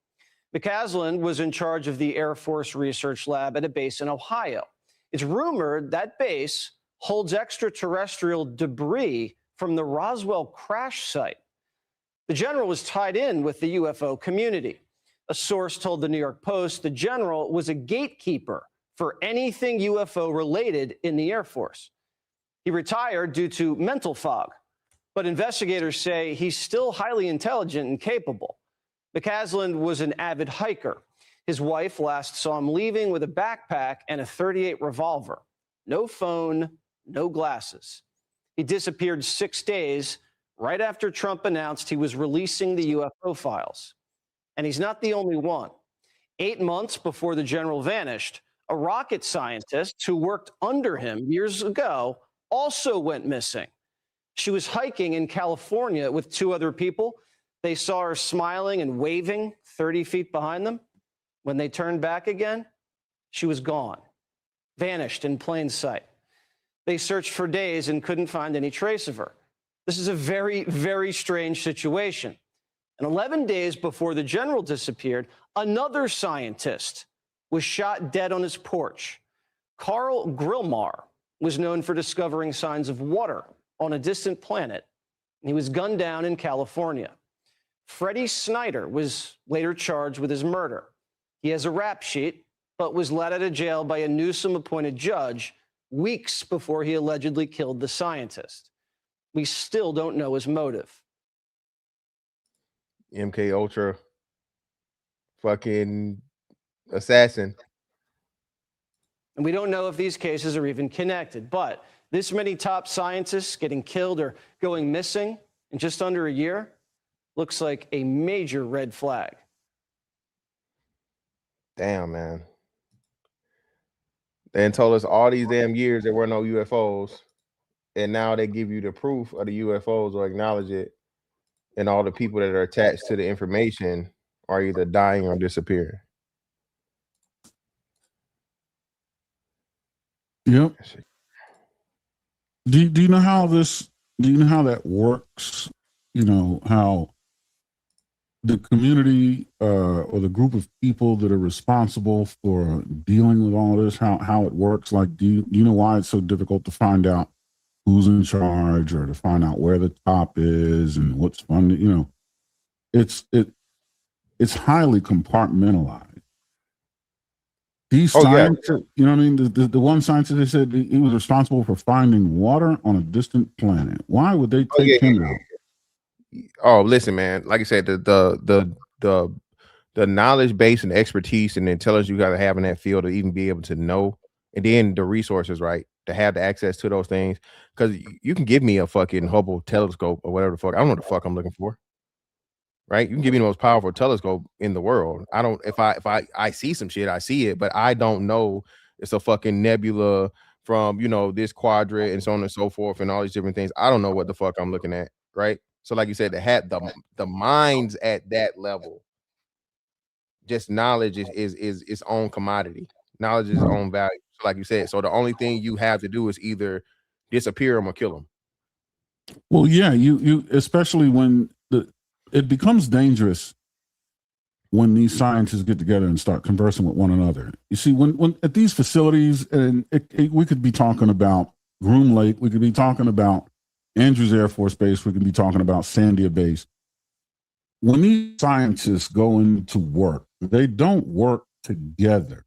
McCasland was in charge of the Air Force Research Lab at a base in Ohio. It's rumored that base holds extraterrestrial debris from the Roswell crash site. The general was tied in with the UFO community. A source told the New York Post the general was a gatekeeper for anything UFO related in the Air Force. He retired due to mental fog, but investigators say he's still highly intelligent and capable. McCasland was an avid hiker. His wife last saw him leaving with a backpack and a .38 revolver. No phone, no glasses. He disappeared 6 days right after Trump announced he was releasing the UFO files. And he's not the only one. 8 months before the general vanished, a rocket scientist who worked under him years ago also went missing. She was hiking in California with 2 other people. They saw her smiling and waving 30 feet behind them. When they turned back again, she was gone, vanished in plain sight. They searched for days and couldn't find any trace of her. This is a very, very strange situation. And 11 days before the general disappeared, another scientist was shot dead on his porch. Carl Grillmar was known for discovering signs of water on a distant planet. He was gunned down in California. Freddie Snyder was later charged with his murder. He has a rap sheet, but was let out of jail by a Newsom-appointed judge weeks before he allegedly killed the scientist. We still don't know his motive. MK Ultra fucking assassin. And we don't know if these cases are even connected, but this many top scientists getting killed or going missing in just under a year looks like a major red flag. Damn, man. They told us all these damn years there were no UFOs, and now they give you the proof of the UFOs or acknowledge it, and all the people that are attached to the information are either dying or disappearing. Yep. Do you know how this? Do you know how that works? You know how the community or the group of people that are responsible for dealing with all this, how it works? Like, do you know why it's so difficult to find out who's in charge or to find out where the top is and what's funded? You know, it's highly compartmentalized. These scientists, you know what I mean? The one scientist, they said he was responsible for finding water on a distant planet. Why would they take him out? Oh, listen, man. Like I said, the knowledge base and expertise and intelligence you got to have in that field to even be able to know, and then the resources, right, to have the access to those things. Because you can give me a fucking Hubble telescope or whatever the fuck. I don't know what the fuck I'm looking for. Right? You can give me the most powerful telescope in the world. I don't. If I see some shit, I see it, but I don't know it's a fucking nebula from, you know, this quadrant and so on and so forth and all these different things. I don't know what the fuck I'm looking at. Right? So, like you said, to have the minds at that level, just knowledge is its own commodity. Knowledge is its own value. So, like you said, so the only thing you have to do is either disappear them or kill them. Well, yeah, you especially when it becomes dangerous when these scientists get together and start conversing with one another. You see, when at these facilities, and we could be talking about Groom Lake, we could be talking about Andrews Air Force Base, we could be talking about Sandia Base. When these scientists go into work, they don't work together.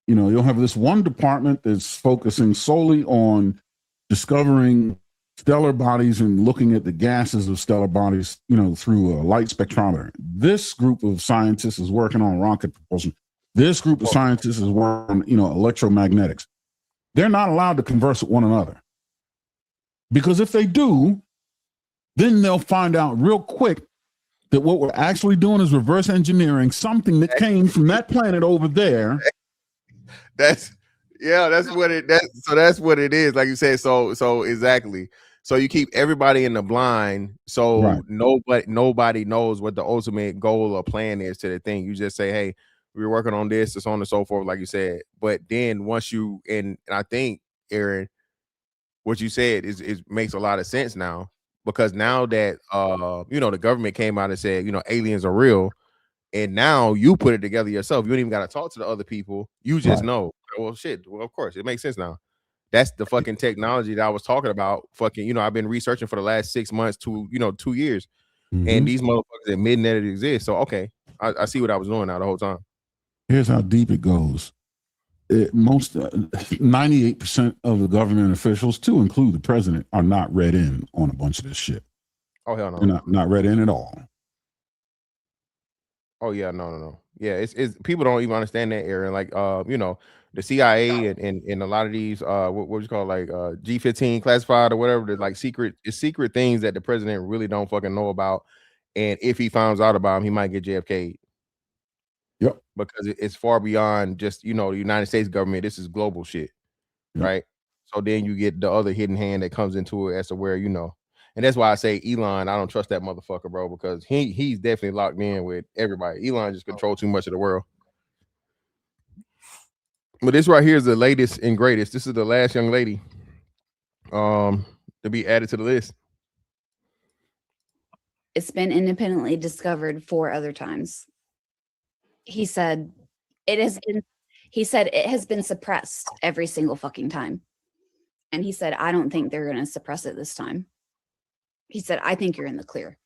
You know, you'll have this one department that's focusing solely on discovering stellar bodies and looking at the gases of stellar bodies, you know, through a light spectrometer. This group of scientists is working on rocket propulsion. This group of scientists is working on, you know, electromagnetics. They're not allowed to converse with one another. Because if they do, then they'll find out real quick that what we're actually doing is reverse engineering something that came from that planet over there. That's what it is. Like you said, so exactly. So you keep everybody in the blind, so Right. nobody knows what the ultimate goal or plan is to the thing. You just say, hey, we're working on this, so on and so forth, like you said. But then once you and I think, Aaron, what you said is makes a lot of sense now, because now that you know, the government came out and said, you know, aliens are real, and now you put it together yourself. You don't even got to talk to the other people. You just know. Well, shit. Well, of course, it makes sense now. That's the fucking technology that I was talking about. Fucking, you know, I've been researching for the last 6 months to, you know, 2 years, and these motherfuckers admitting that it exists. So okay, I see what I was doing now the whole time. Here's how deep it goes. Most 98% of the government officials, to include the president, are not read in on a bunch of this shit. Oh hell no. They're not read in at all. Oh yeah, no. Yeah, it's people don't even understand that, Aaron. Like you know, the CIA and a lot of these what you call like G15 classified or whatever, they're like secret things that the president really don't fucking know about. And if he finds out about them, he might get JFK'd. Yep. Because it's far beyond just, you know, the United States government. This is global shit. Yep. Right. So then you get the other hidden hand that comes into it as to where, you know. And that's why I say Elon, I don't trust that motherfucker, bro, because he's definitely locked in with everybody. Elon just controls too much of the world. But this right here is the latest and greatest. This is the last young lady to be added to the list. It's been independently discovered 4 other times. He said it has been suppressed every single fucking time. And he said, I don't think they're going to suppress it this time. He said, I think you're in the clear.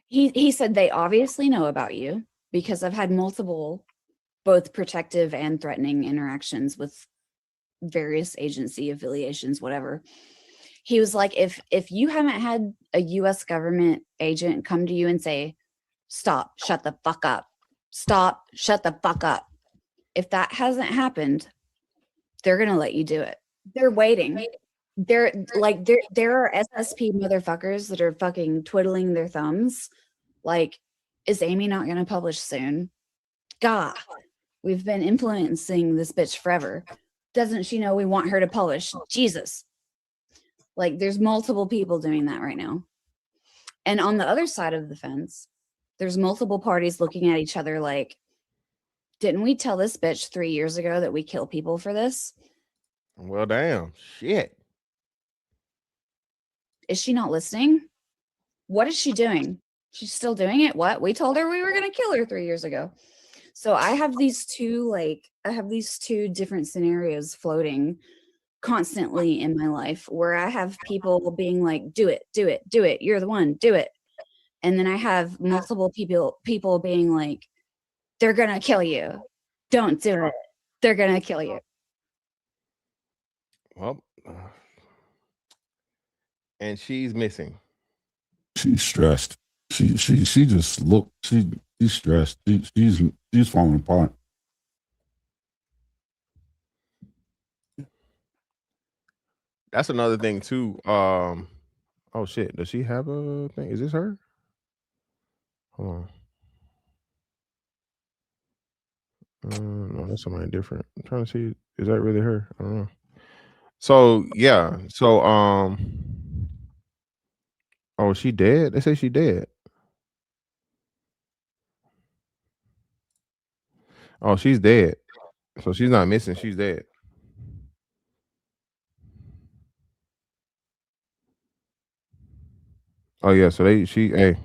He said, they obviously know about you because I've had multiple, both protective and threatening interactions with various agency affiliations, whatever. He was like, if you haven't had a US government agent come to you and say, stop, shut the fuck up, stop, shut the fuck up, If that hasn't happened, they're gonna let you do it. They're waiting. There are SSP motherfuckers that are fucking twiddling their thumbs. Like, is Amy not gonna publish soon? God, we've been influencing this bitch forever. Doesn't she know we want her to publish? Jesus. Like, there's multiple people doing that right now. And on the other side of the fence, there's multiple parties looking at each other like, didn't we tell this bitch 3 years ago that we kill people for this? Well, damn. Shit. Is she not listening? What is she doing? She's still doing it? What? We told her we were going to kill her 3 years ago. So I have these two different scenarios floating constantly in my life where I have people being like, do it, do it, do it. You're the one, do it. And then I have multiple people being like, they're going to kill you. Don't do it. They're going to kill you. Well, and she's missing. She's stressed. She just look. She's stressed. She's falling apart. That's another thing too. Oh shit. Does she have a thing? Is this her? Hold on. No, that's somebody different. I'm trying to see. Is that really her? I don't know. So yeah. So oh, she dead? They say she dead. Oh, she's dead. So she's not missing. She's dead. Oh yeah. So hey.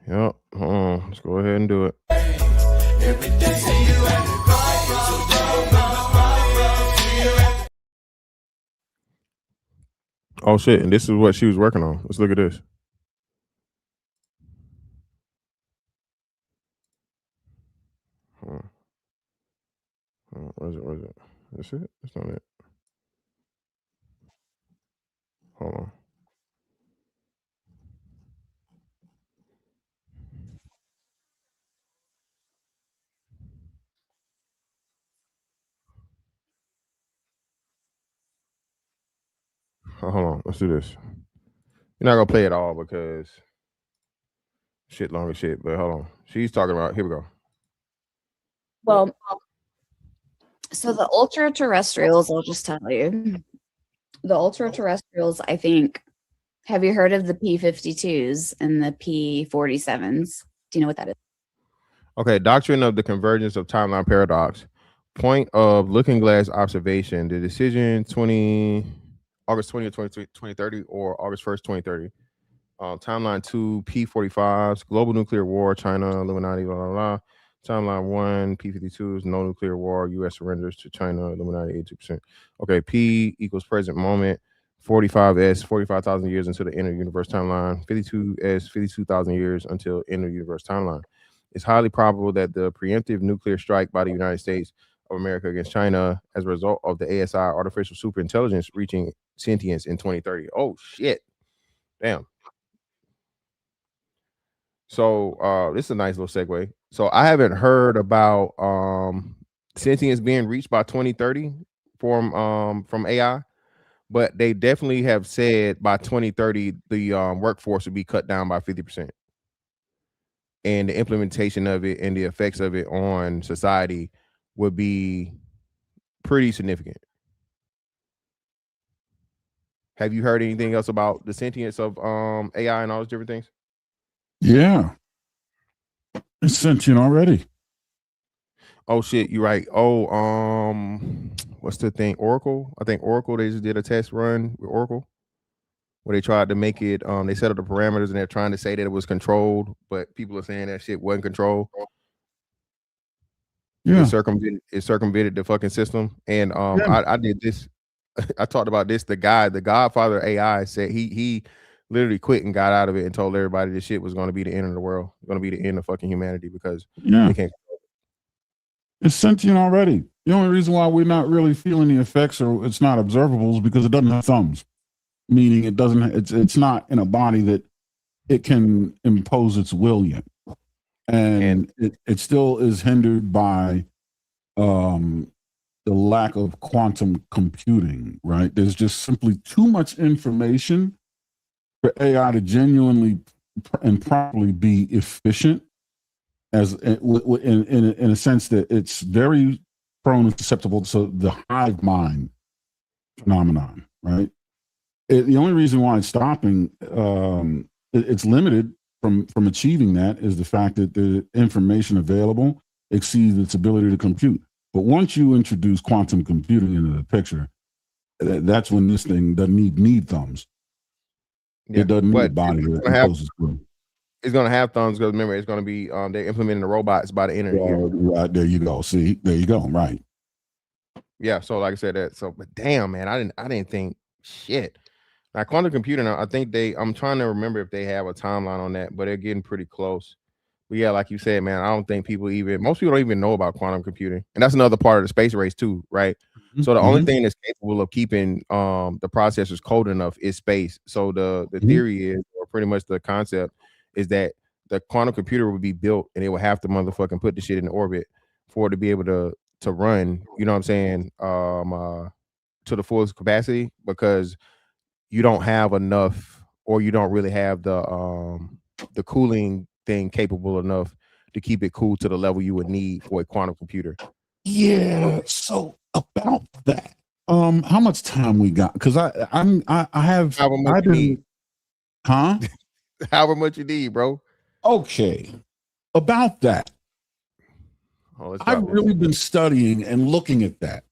Yep. Let's go ahead and do it. Oh shit! And this is what she was working on. Let's look at this. Where's it? That's it? That's not it. Hold on. Hold on. Let's do this. You're not gonna play it all because shit long as shit. But hold on. She's talking about. Here we go. Well, so the ultra terrestrials, I'll just tell you, the ultra terrestrials, I think, have you heard of the P-52s and the P-47s? Do you know what that is? Okay, doctrine of the convergence of timeline paradox. Point of looking glass observation. The decision August 20th, 2030 or August 1st, 2030. Timeline 2, P-45s, global nuclear war, China, Illuminati, blah, blah, blah. Timeline 1, P-52s, no nuclear war, U.S. surrenders to China, Illuminati, 82%. Okay, P equals present moment, 45S, 45,000 years until the end of the universe timeline, 52S, 52,000 years until end of the universe timeline. It's highly probable that the preemptive nuclear strike by the United States of America against China as a result of the ASI, artificial superintelligence, reaching sentience in 2030. Oh, shit. Damn. So this is a nice little segue. So I haven't heard about sentience being reached by 2030 from AI, but they definitely have said by 2030 the workforce would be cut down by 50%. And the implementation of it and the effects of it on society would be pretty significant. Have you heard anything else about the sentience of AI and all those different things? Yeah. It's sentient already. Oh shit, you're right. Oh, what's the thing? Oracle. I think Oracle, they just did a test run with Oracle where they tried to make it, they set up the parameters and they're trying to say that it was controlled, but people are saying that shit wasn't controlled. Yeah. It circumvented the fucking system. And I did this. I talked about this. The Godfather AI said he literally quit and got out of it and told everybody this shit was going to be the end of the world, going to be the end of fucking humanity because they can't. It's sentient already. The only reason why we're not really feeling the effects or it's not observable is because it doesn't have thumbs, meaning it's not in a body that it can impose its will yet. And it still is hindered by the lack of quantum computing, right? There's just simply too much information for AI to genuinely and properly be efficient, as in a sense that it's very prone and susceptible to the hive mind phenomenon, right? The only reason why it's stopping, it's limited from achieving that, is the fact that the information available exceeds its ability to compute. But once you introduce quantum computing into the picture, that's when this thing doesn't need thumbs. Yeah, it doesn't need a but body it's that gonna have, imposes through. it's gonna have thumbs because remember it's gonna be they're implementing the robots by the end of the year. Right, there you go. See, there you go. Right. Yeah, so like I said that. So, but damn, man, I didn't think shit. Now quantum computing, I think I'm trying to remember if they have a timeline on that, but they're getting pretty close. But yeah, like you said, man, I don't think most people don't even know about quantum computing, and that's another part of the space race too, right? So the only thing that's capable of keeping the processors cold enough is space. So the theory is, or pretty much the concept is, that the quantum computer would be built and it would have to motherfucking put the shit in orbit for it to be able to run, you know what I'm saying, to the fullest capacity, because you don't have enough, or you don't really have the cooling thing capable enough to keep it cool to the level you would need for a quantum computer. Yeah. So about that, how much time we got? Because I have however much you need. Huh? However much you need, bro. Okay. About that, I've really been studying and looking at that.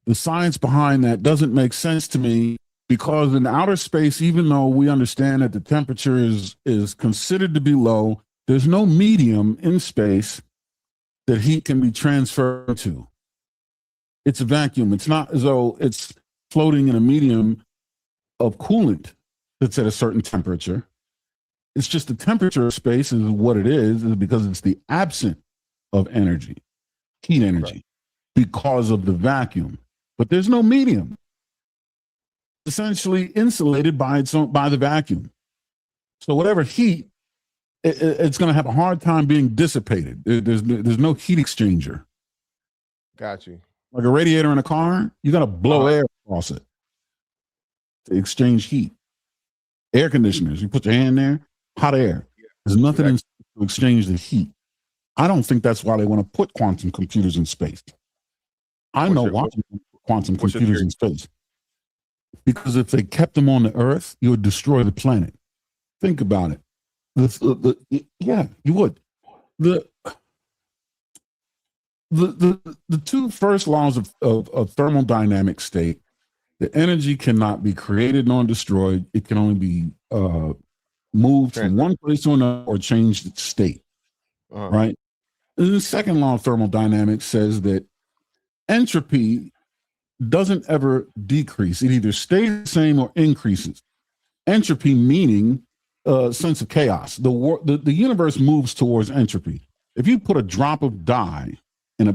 The science behind that doesn't make sense to me, because in outer space, even though we understand that the temperature is considered to be low, there's no medium in space that heat can be transferred to. It's a vacuum. It's not as though it's floating in a medium of coolant that's at a certain temperature. It's just the temperature of space is what it is because it's the absence of energy, heat energy, because of the vacuum. But there's no medium. Essentially insulated by the vacuum. So whatever heat, it's going to have a hard time being dissipated. There's no heat exchanger. Got you. Like a radiator in a car, you got to blow air across it to exchange heat. Air conditioners, you put your hand there, hot air. There's nothing in to exchange the heat. I don't think that's why they want to put quantum computers in space. I know why they put quantum computers in space. Because if they kept them on the Earth, you would destroy the planet. Think about it. Yeah, you would. The two first laws of thermodynamics state that energy cannot be created nor destroyed. It can only be moved from one place to another or changed its state. Right? And the second law of thermodynamics says that entropy doesn't ever decrease. It either stays the same or increases. Entropy meaning a sense of chaos. The universe moves towards entropy. If you put a drop of dye in a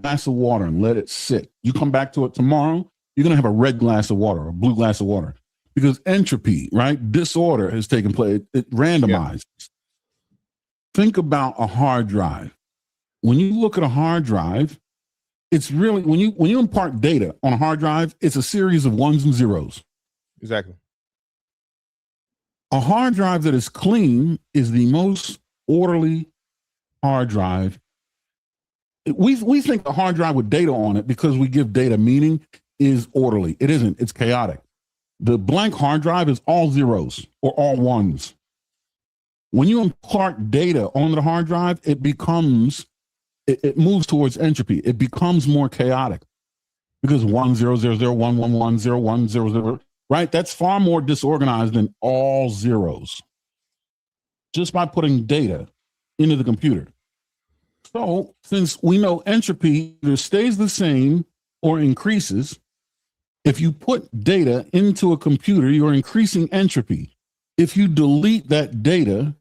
glass of water and let it sit, you come back to it tomorrow, you're going to have a red glass of water or a blue glass of water, because entropy, right? Disorder has taken place. It randomizes. Yeah. Think about a hard drive. When you look at a hard drive, it's really, when you impart data on a hard drive, it's a series of ones and zeros. Exactly. A hard drive that is clean is the most orderly hard drive. We think a hard drive with data on it, because we give data meaning, is orderly. It isn't. It's chaotic. The blank hard drive is all zeros or all ones. When you impart data on the hard drive, it moves towards entropy. It becomes more chaotic, because 1 0 0 0 1 1 1 0 1 0 0, right? That's far more disorganized than all zeros, just by putting data into the computer. So since we know entropy either stays the same or increases, if you put data into a computer, you're increasing entropy. If you delete that data,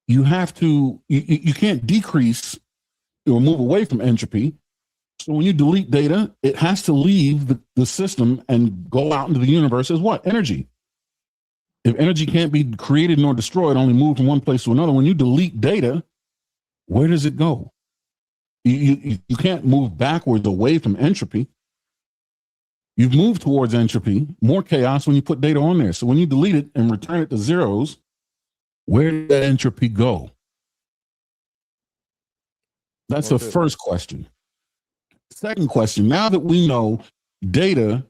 you can't decrease or move away from entropy. So when you delete data, it has to leave the system and go out into the universe as what? Energy. If energy can't be created nor destroyed, only move from one place to another, when you delete data, where does it go? You can't move backwards away from entropy. You've moved towards entropy, more chaos when you put data on there. So when you delete it and return it to zeros, where did that entropy go? That's the first question. Second question, now that we know data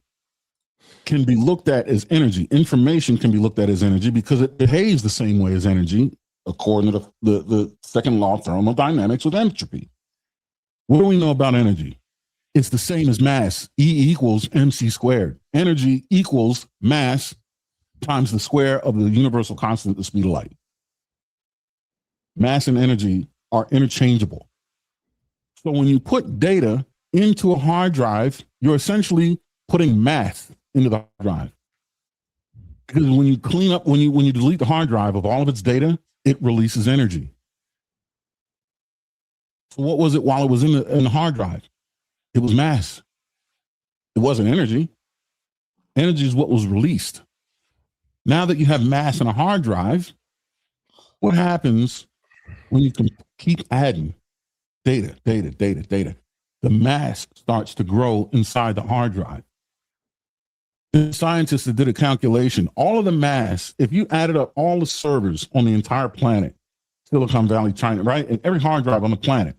can be looked at as energy, information can be looked at as energy because it behaves the same way as energy, according to the second law of thermodynamics with entropy. What do we know about energy? It's the same as mass. E equals mc squared. Energy equals mass times the square of the universal constant, the speed of light. Mass and energy are interchangeable. So when you put data into a hard drive, you're essentially putting math into the hard drive. Because when you clean up, when you delete the hard drive of all of its data, it releases energy. So what was it while it was in the hard drive? It was mass. It wasn't energy. Energy is what was released. Now that you have mass in a hard drive, what happens when you can keep adding data? The mass starts to grow inside the hard drive. The scientists that did a calculation, all of the mass, if you added up all the servers on the entire planet, Silicon Valley, China, right? And every hard drive on the planet,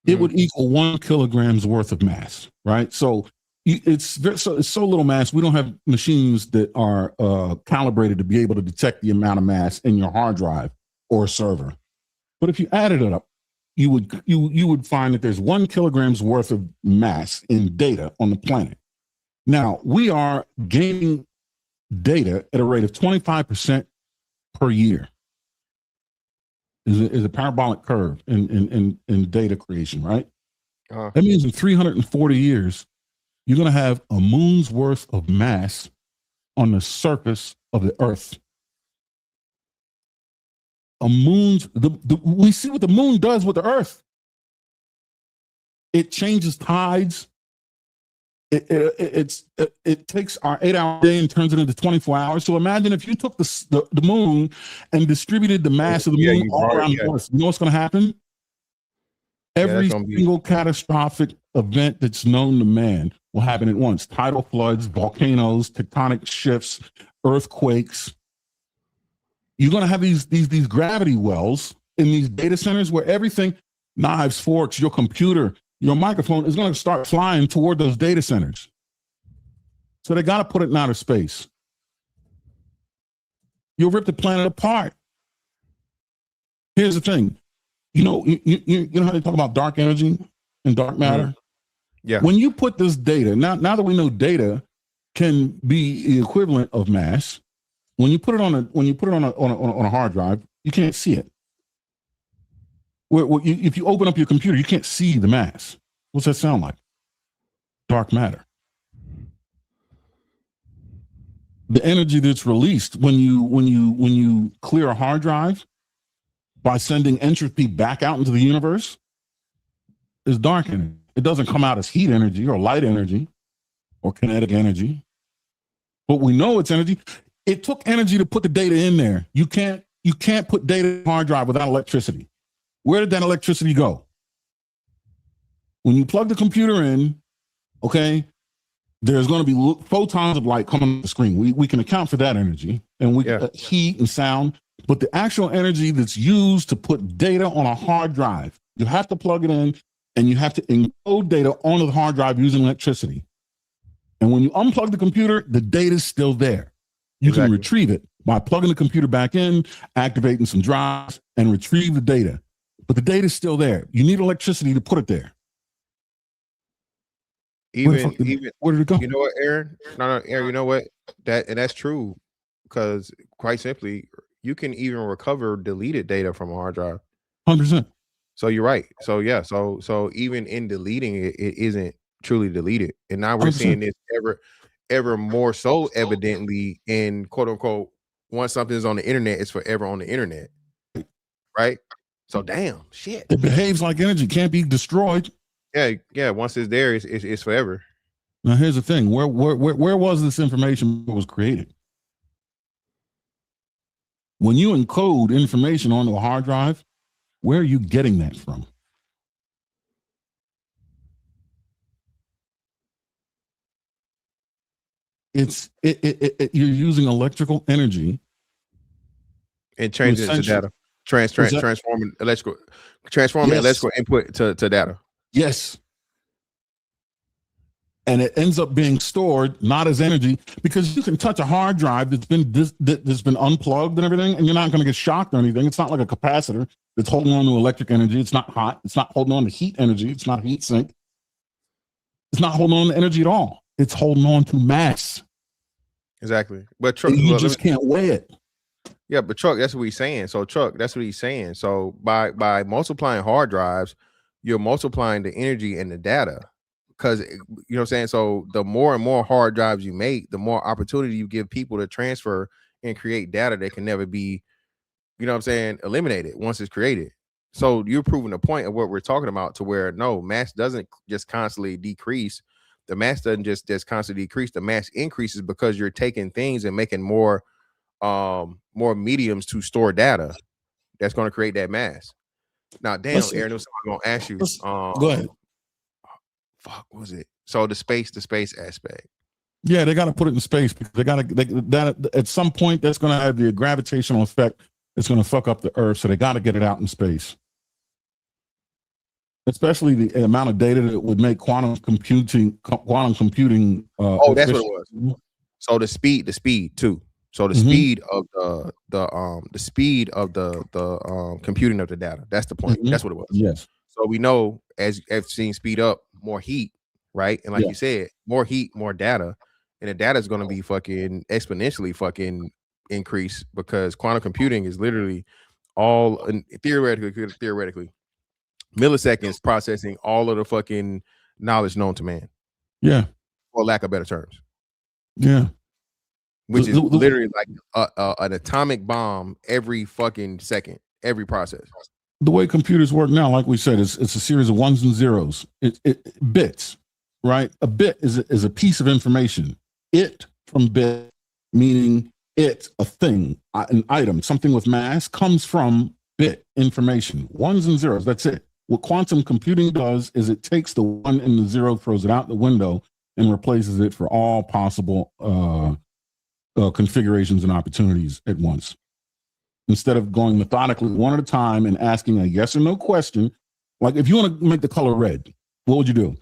it would equal 1 kilogram's worth of mass, right? So it's so little mass. We don't have machines that are calibrated to be able to detect the amount of mass in your hard drive or server. But if you added it up, you would find that there's 1 kilogram's worth of mass in data on the planet. Now, we are gaining data at a rate of 25% per year. Is a parabolic curve in data creation, right? That means in 340 years, you're going to have a moon's worth of mass on the surface of the Earth. We see what the moon does with the Earth. It changes tides. It takes our 8-hour day and turns it into 24 hours. So imagine if you took the moon and distributed the mass of the moon all around the Earth. You know what's going to happen? Every single catastrophic event that's known to man will happen at once. Tidal floods, volcanoes, tectonic shifts, earthquakes. You're going to have these gravity wells in these data centers where everything, knives, forks, your computer, your microphone is going to start flying toward those data centers. So they got to put it in outer space. You'll rip the planet apart. Here's the thing. You know how they talk about dark energy and dark matter? Yeah. When you put this data, now that we know data can be the equivalent of mass, when you put it on a hard drive, you can't see it. If you open up your computer, you can't see the mass. What's that sound like? Dark matter. The energy that's released when you clear a hard drive by sending entropy back out into the universe is dark energy. It doesn't come out as heat energy or light energy or kinetic energy. But we know it's energy. It took energy to put the data in there. You can't put data in a hard drive without electricity. Where did that electricity go? When you plug the computer in, okay, there's going to be photons of light coming on the screen. We can account for that energy, and heat and sound. But the actual energy that's used to put data on a hard drive, you have to plug it in, and you have to encode data onto the hard drive using electricity. And when you unplug the computer, the data is still there. You can retrieve it by plugging the computer back in, activating some drives, and retrieve the data. But the data is still there. You need electricity to put it there. Even where did it go? You know what, Aaron? No, Aaron. You know what? That's true, because quite simply, you can even recover deleted data from a hard drive. 100%. So you're right. So yeah. So even in deleting it, it isn't truly deleted. And now we're 100%. seeing this ever more so evidently in quote unquote, once something's on the internet, it's forever on the internet. Right? So damn shit. It behaves like energy, can't be destroyed. Yeah. Once it's there, it's forever. Now here's the thing. Where was this information that was created? When you encode information onto a hard drive, where are you getting that from? you're using electrical energy and changing it to data, transforming electrical input to data. Yes. And it ends up being stored not as energy, because you can touch a hard drive that's been unplugged and everything, and you're not going to get shocked or anything. It's not like a capacitor that's holding on to electric energy. It's not hot. It's not holding on to heat energy. It's not heat sink. It's not holding on to energy at all. It's holding on to mass. Exactly. But you just can't weigh it. Yeah, but Chuck, that's what he's saying. So Chuck, that's what he's saying. So by multiplying hard drives, you're multiplying the energy and the data. Because you know what I'm saying? So the more and more hard drives you make, the more opportunity you give people to transfer and create data that can never be, you know what I'm saying, eliminated once it's created. So you're proving the point of what we're talking about, to where no, mass doesn't just constantly decrease. The mass doesn't just constantly decrease. The mass increases because you're taking things and making more mediums to store data that's going to create that mass. Now, damn, Aaron, there's something I'm going to ask you. Go ahead. Fuck, what was it? So the space aspect. Yeah, they got to put it in space, because that at some point that's going to have the gravitational effect. It's going to fuck up the Earth, so they got to get it out in space. Especially the amount of data that would make quantum computing. That's what it was. So the speed too. So the speed of the speed of the computing of the data. That's the point. That's what it was. Yes. So we know as seen speed up, more heat, right? And like you said, more heat, more data, and the data is going to be fucking exponentially fucking increase, because quantum computing is literally all theoretically milliseconds processing all of the fucking knowledge known to man. Yeah. For lack of better terms. Yeah. Which is literally like an atomic bomb every fucking second, every process. The way computers work now, like we said, it's a series of ones and zeros. Bits, right? A bit is a piece of information. It from bit, meaning it, a thing, an item, something with mass, comes from bit information. Ones and zeros, that's it. What quantum computing does is it takes the 1 and the 0, throws it out the window, and replaces it for all possible configurations and opportunities at once. Instead of going methodically one at a time and asking a yes or no question, like if you want to make the color red, what would you do?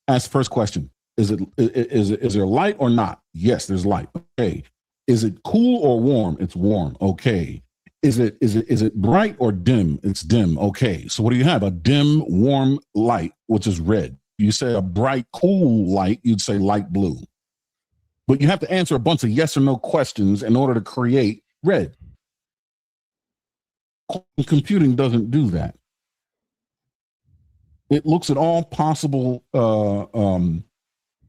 Ask the first question. Is there light or not? Yes, there's light. Okay. Is it cool or warm? It's warm. Okay. Is it bright or dim? It's dim. Okay. So what do you have? A dim, warm light, which is red. You say a bright, cool light, you'd say light blue. But you have to answer a bunch of yes or no questions in order to create red. Computing doesn't do that. It looks at all possible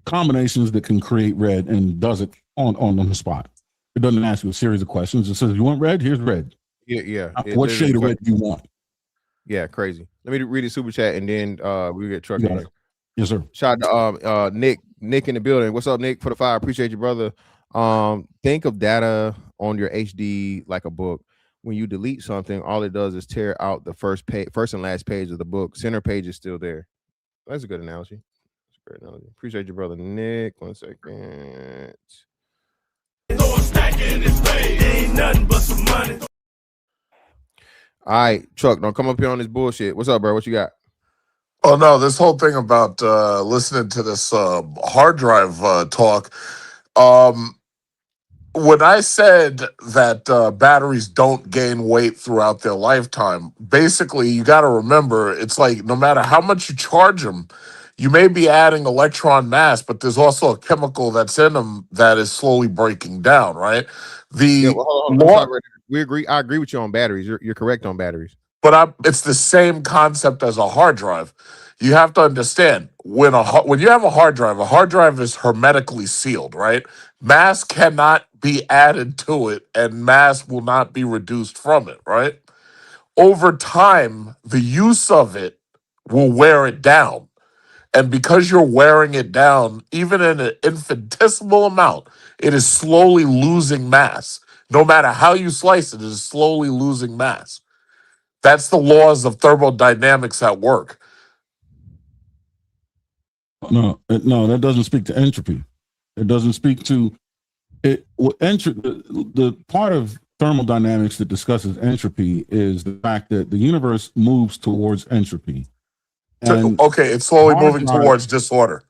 combinations that can create red and does it on the spot. It doesn't ask you a series of questions. It says, you want red? Here's red. Yeah. What shade of red do you want? Yeah, crazy. Let me read the super chat and then we get Truck in. Yes, sir. Shout out to Nick in the building. What's up, Nick? For the fire. Appreciate you, brother. Think of data on your HD like a book. When you delete something, all it does is tear out the first and last page of the book. Center page is still there. That's a good analogy. That's a great analogy. Appreciate you, brother Nick. 1 second. Ain't nothing but some money. All right, Chuck, don't come up here on this bullshit. What's up, bro? What you got? Oh no, this whole thing about listening to this hard drive talk. When I said that batteries don't gain weight throughout their lifetime, basically you got to remember, it's like no matter how much you charge them, you may be adding electron mass, but there's also a chemical that's in them that is slowly breaking down, right? We agree. I agree with you on batteries. You're correct on batteries. But it's the same concept as a hard drive. You have to understand, when you have a hard drive is hermetically sealed, right? Mass cannot be added to it, and mass will not be reduced from it, right? Over time, the use of it will wear it down. And because you're wearing it down, even in an infinitesimal amount, it is slowly losing mass. No matter how you slice it, it is slowly losing mass. That's the laws of thermodynamics at work. No, that doesn't speak to entropy. It doesn't speak to The part of thermodynamics that discusses entropy is the fact that the universe moves towards entropy. And Okay, it's slowly hard moving drive- towards disorder.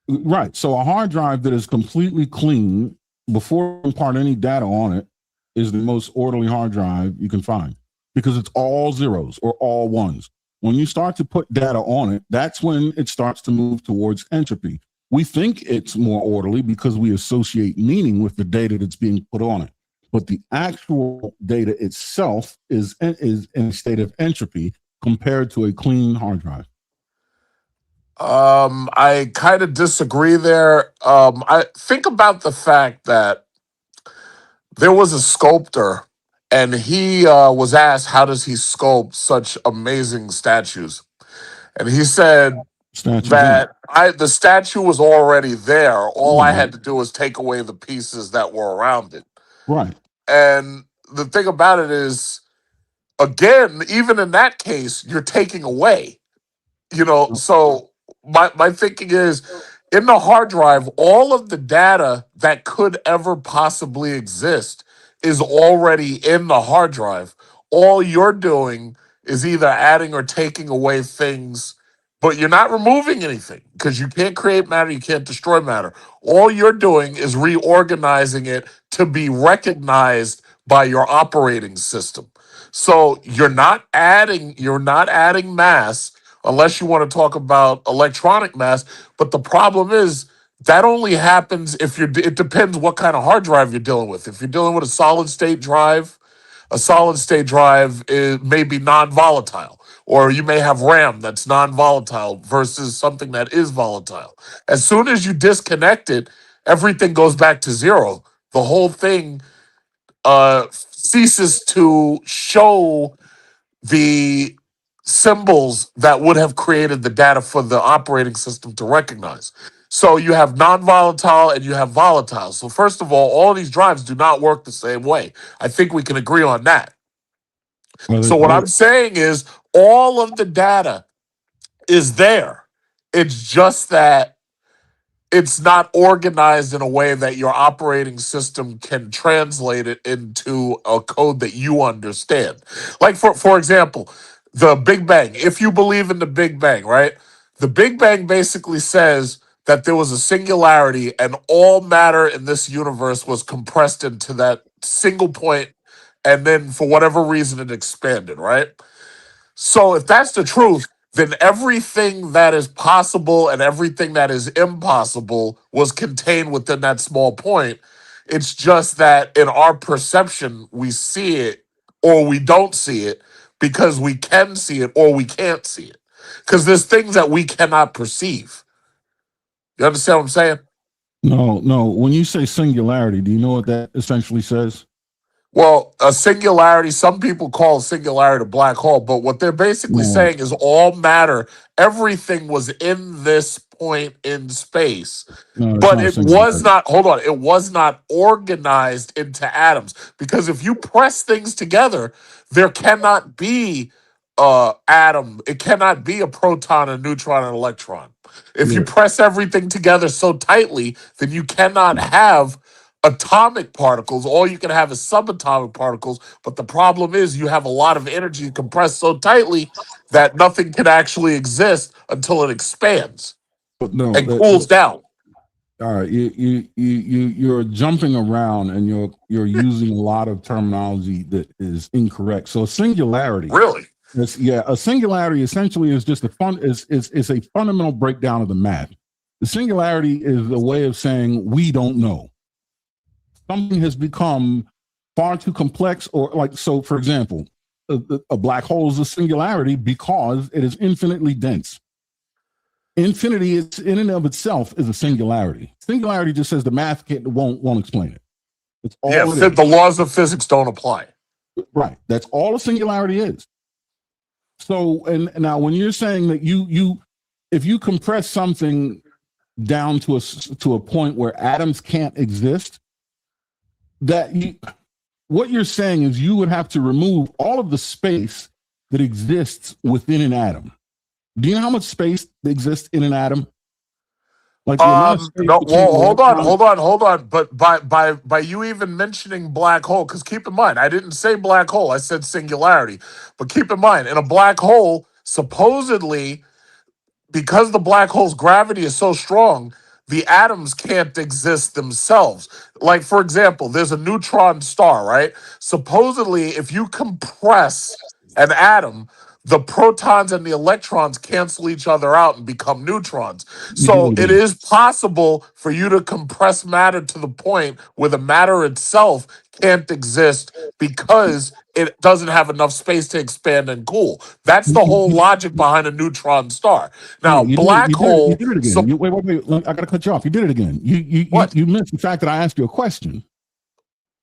Right. So a hard drive that is completely clean before you impart any data on it is the most orderly hard drive you can find because it's all zeros or all ones. When you start to put data on it, that's when it starts to move towards entropy. We think it's more orderly because we associate meaning with the data that's being put on it. But the actual data itself is in a state of entropy compared to a clean hard drive. I kind of disagree there. I think about the fact that there was a sculptor and he was asked, how does he sculpt such amazing statues? And he said that the statue was already there. All I had to do was take away the pieces that were around it. Right. And the thing about it is, again, even in that case, you're taking away. So my thinking is, in the hard drive, all of the data that could ever possibly exist is already in the hard drive. All you're doing is either adding or taking away things, but you're not removing anything because you can't create matter, you can't destroy matter. All you're doing is reorganizing it to be recognized by your operating system. So you're not adding mass unless you want to talk about electronic mass. But the problem is that only happens if it depends what kind of hard drive you're dealing with. If you're dealing with a solid state drive is maybe non-volatile, or you may have RAM that's non-volatile versus something that is volatile. As soon as you disconnect it, everything goes back to zero. The whole thing ceases to show the symbols that would have created the data for the operating system to recognize. So you have non-volatile and you have volatile. So first of all these drives do not work the same way. I think we can agree on that. So what I'm saying is all of the data is there. It's just that it's not organized in a way that your operating system can translate it into a code that you understand. Like for example, the Big Bang. If you believe in the Big Bang, right? The Big Bang basically says that there was a singularity and all matter in this universe was compressed into that single point, and then for whatever reason it expanded, right? So if that's the truth, then everything that is possible and everything that is impossible was contained within that small point. It's just that in our perception, we see it or we don't see it because we can see it or we can't see it. Because there's things that we cannot perceive. You understand what I'm saying? No. When you say singularity, do you know what that essentially says? Well, a singularity, some people call a singularity a black hole, but what they're basically saying is all matter, everything was in this point in space. But it was not, hold on, it was not organized into atoms. Because if you press things together, there cannot be atom, it cannot be a proton, a neutron, and electron. If you press everything together so tightly, then you cannot have atomic particles. All you can have is subatomic particles. But the problem is you have a lot of energy compressed so tightly that nothing can actually exist until it expands and cools down. All right, you're jumping around and you're using a lot of terminology that is incorrect. So a singularity, really, a singularity essentially is just a fundamental breakdown of the math. The singularity is a way of saying we don't know. Something has become far too complex, or like, so for example, a black hole is a singularity because it is infinitely dense. Infinity is in and of itself is a singularity. Singularity just says the math won't explain it. It's all the laws of physics don't apply. Right. That's all a singularity is. So, and now when you're saying that if you compress something down to a point where atoms can't exist, what you're saying is you would have to remove all of the space that exists within an atom. Do you know how much space exists in an atom? Like the amount of space No, between well, electrons. hold on. But by you even mentioning black hole, because keep in mind, I didn't say black hole, I said singularity. But keep in mind, in a black hole, supposedly, because the black hole's gravity is so strong, the atoms can't exist themselves. Like, for example, there's a neutron star, right? Supposedly, if you compress an atom, the protons and the electrons cancel each other out and become neutrons. You do So it it again. is possible for you to compress matter to the point where the matter itself can't exist because it doesn't have enough space to expand and cool. That's the whole logic behind a neutron star. No, Now, black you hole. did it again. Wait. I gotta cut you off. You did it again. You missed the fact that I asked you a question.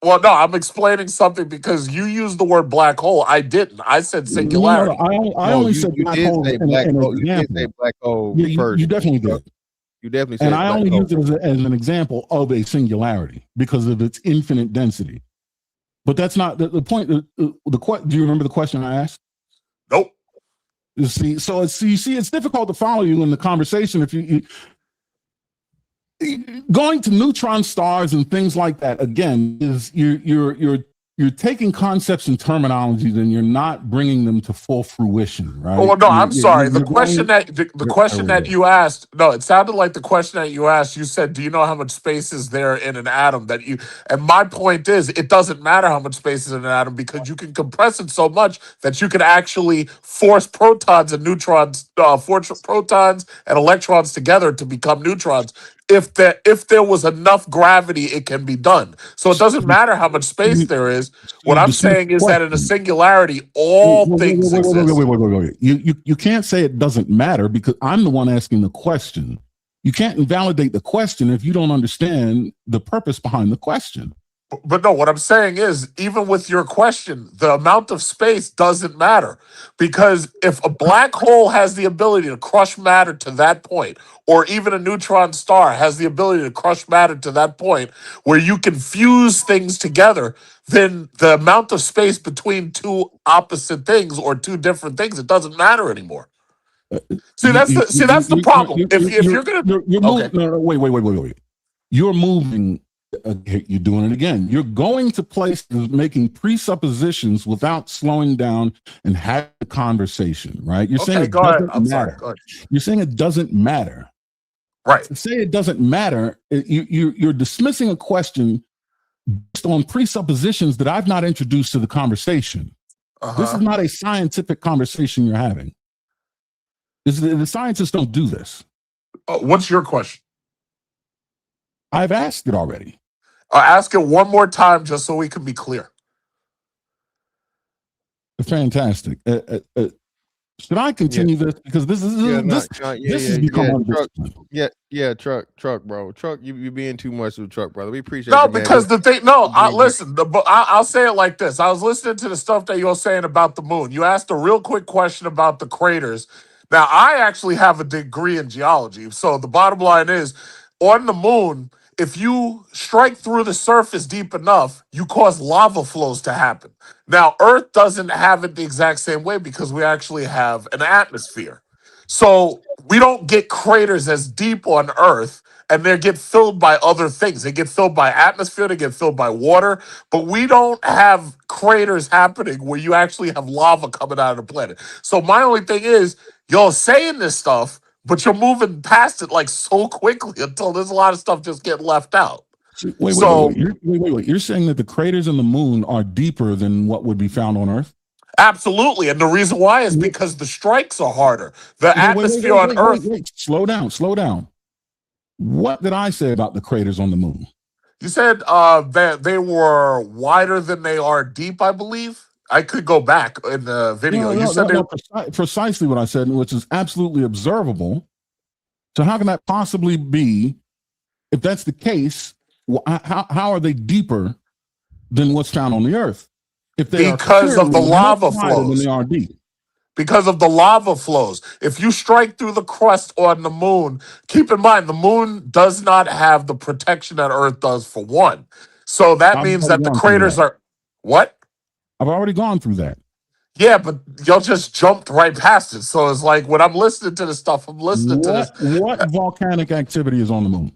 Well, no, I'm explaining something because you used the word black hole. I didn't. I said singularity. I only said you black did hole say as an black hole. You did example. say black hole Yeah, first. you definitely did. You definitely said And I black only hole. used it as an example of a singularity because of its infinite density. But that's not the point. Do you remember the question I asked? Nope. You see, it's difficult to follow you in the conversation if you going to neutron stars and things like that. Again, is you're taking concepts and terminologies and you're not bringing them to full fruition, right? Oh no, I'm sorry. The you're question going- the question that you asked. No, it sounded like the question that you asked. You said, "Do you know how much space is there in an atom?" That you and my point is, it doesn't matter how much space is in an atom because you can compress it so much that you can actually force protons and neutrons, protons and electrons together to become neutrons. If there was enough gravity, it can be done. So it doesn't matter how much space there is. What I'm saying is that in a singularity, all things exist. Wait. You can't say it doesn't matter because I'm the one asking the question. You can't invalidate the question if you don't understand the purpose behind the question. But no, what I'm saying is, even with your question, the amount of space doesn't matter. Because if a black hole has the ability to crush matter to that point, or even a neutron star has the ability to crush matter to that point where you can fuse things together, then the amount of space between two opposite things or two different things, it doesn't matter anymore. See, that's the problem. If you're gonna wait. You're moving. You're doing it again. You're going to places making presuppositions without slowing down and having a conversation, right? You're saying it doesn't matter. You're saying it doesn't matter. Right. To say it doesn't matter, you're dismissing a question based on presuppositions that I've not introduced to the conversation. This is not a scientific conversation you're having. The scientists don't do this. What's your question? I've asked it already. Ask it one more time just so we can be clear. Fantastic. Should I continue this? Because this has become truck, bro. Truck, you being too much of a truck, brother. We appreciate No, you, man. because listen, I'll say it like this. I was listening to the stuff that you're saying about the moon. You asked a real quick question about the craters. Now, I actually have a degree in geology. So the bottom line is, on the moon, if you strike through the surface deep enough, you cause lava flows to happen. Now, Earth doesn't have it the exact same way because we actually have an atmosphere. So we don't get craters as deep on Earth, and they get filled by other things. They get filled by atmosphere, they get filled by water, but we don't have craters happening where you actually have lava coming out of the planet. So my only thing is, you're saying this stuff, but you're moving past it like so quickly until there's a lot of stuff just getting left out. Wait. You're saying that the craters in the moon are deeper than what would be found on Earth? Absolutely. And the reason why is because the strikes are harder. The atmosphere on Earth. Slow down. What did I say about the craters on the moon? You said that they were wider than they are deep, I believe. I could go back in the video. Precisely what I said, which is absolutely observable. So how can that possibly be? If that's the case, how are they deeper than what's found on the Earth? If they because of the lava flows. Than they are deep. Because of the lava flows. If you strike through the crust on the moon, keep in mind the moon does not have the protection that Earth does, for one. So that means that the craters are what? I've already gone through that. Yeah, but y'all just jumped right past it. So it's like when I'm listening to this stuff, I'm listening to this. What volcanic activity is on the moon?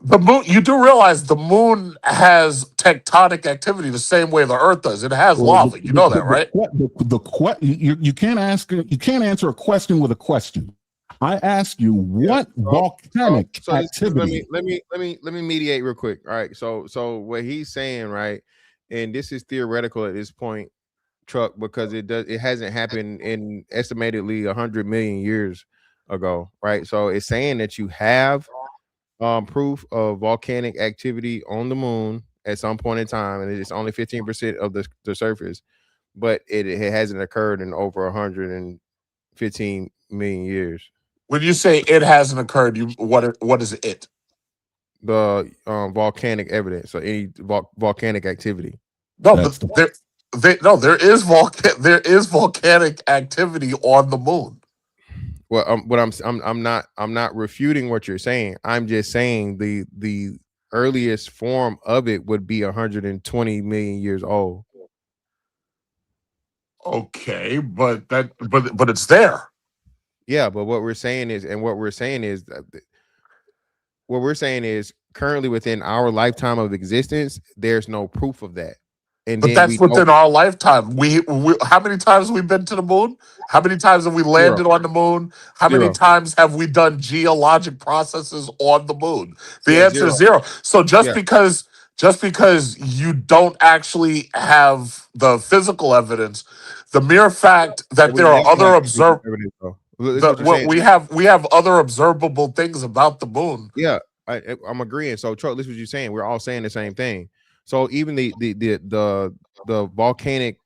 The moon, you do realize the moon has tectonic activity the same way the Earth does. It has Well, lava. You know that, right? You can't answer a question with a question. I ask you what volcanic activity. Let me mediate real quick. All right. So what he's saying, right, and this is theoretical at this point, Truck, because it hasn't happened in estimatedly 100 million years ago, right? So it's saying that you have proof of volcanic activity on the moon at some point in time, and it's only 15% of the surface, but it hasn't occurred in over 115 million years. When you say it hasn't occurred, what is it? The volcanic evidence or any volcanic activity. No, there is volcanic activity on the moon. Well, I'm not refuting what you're saying. I'm just saying the earliest form of it would be 120 million years old. Okay, but it's there. Yeah, but what we're saying is currently within our lifetime of existence, there's no proof of that. And But that's within our lifetime. We how many times have we been to the moon? How many times have we landed on the moon? How many times have we done geologic processes on the moon? The answer is zero. So just because you don't actually have the physical evidence, the mere fact that there are other we have other observable things about the moon. Yeah, I'm agreeing. So, Chuck, this is what you're saying. We're all saying the same thing. So even the volcanic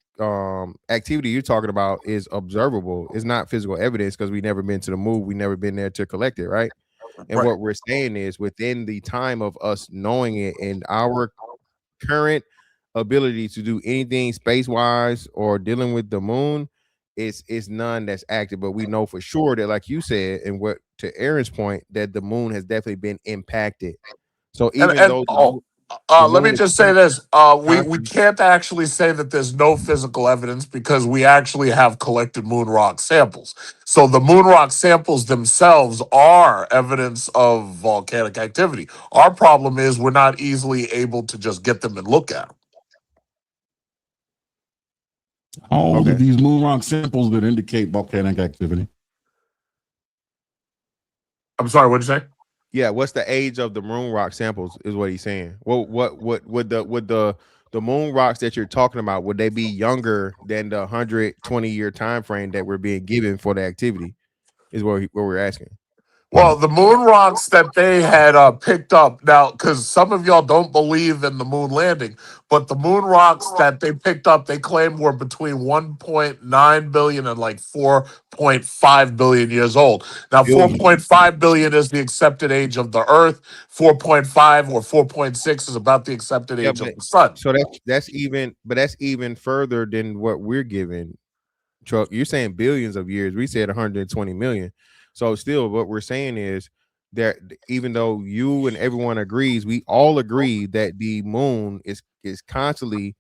activity you're talking about is observable. It's not physical evidence because we've never been to the moon. We've never been there to collect it, right? And what we're saying is within the time of us knowing it and our current ability to do anything space-wise or dealing with the moon, it's none that's active. But we know for sure that, like you said, and what to Aaron's point, that the moon has definitely been impacted. So even though let me just say this. We can't actually say that there's no physical evidence because we actually have collected moon rock samples. So the moon rock samples themselves are evidence of volcanic activity. Our problem is we're not easily able to just get them and look at them. How old are these moon rock samples that indicate volcanic activity? I'm sorry, what did you say? Yeah, what's the age of the moon rock samples is what he's saying. What would the moon rocks that you're talking about, would they be younger than the 120-year time frame that we're being given for the activity? Is what we're asking. Well, the moon rocks that they had picked up now, because some of y'all don't believe in the moon landing, but the moon rocks that they picked up, they claimed were between 1.9 billion and like 4.5 billion years old. Now, 4.5 billion is the accepted age of the Earth. 4.5 or 4.6 is about the accepted age of the sun. So that's even further than what we're given. Truck, you're saying billions of years. We said 120 million. So still, what we're saying is that even though you and everyone agrees, we all agree that the moon is constantly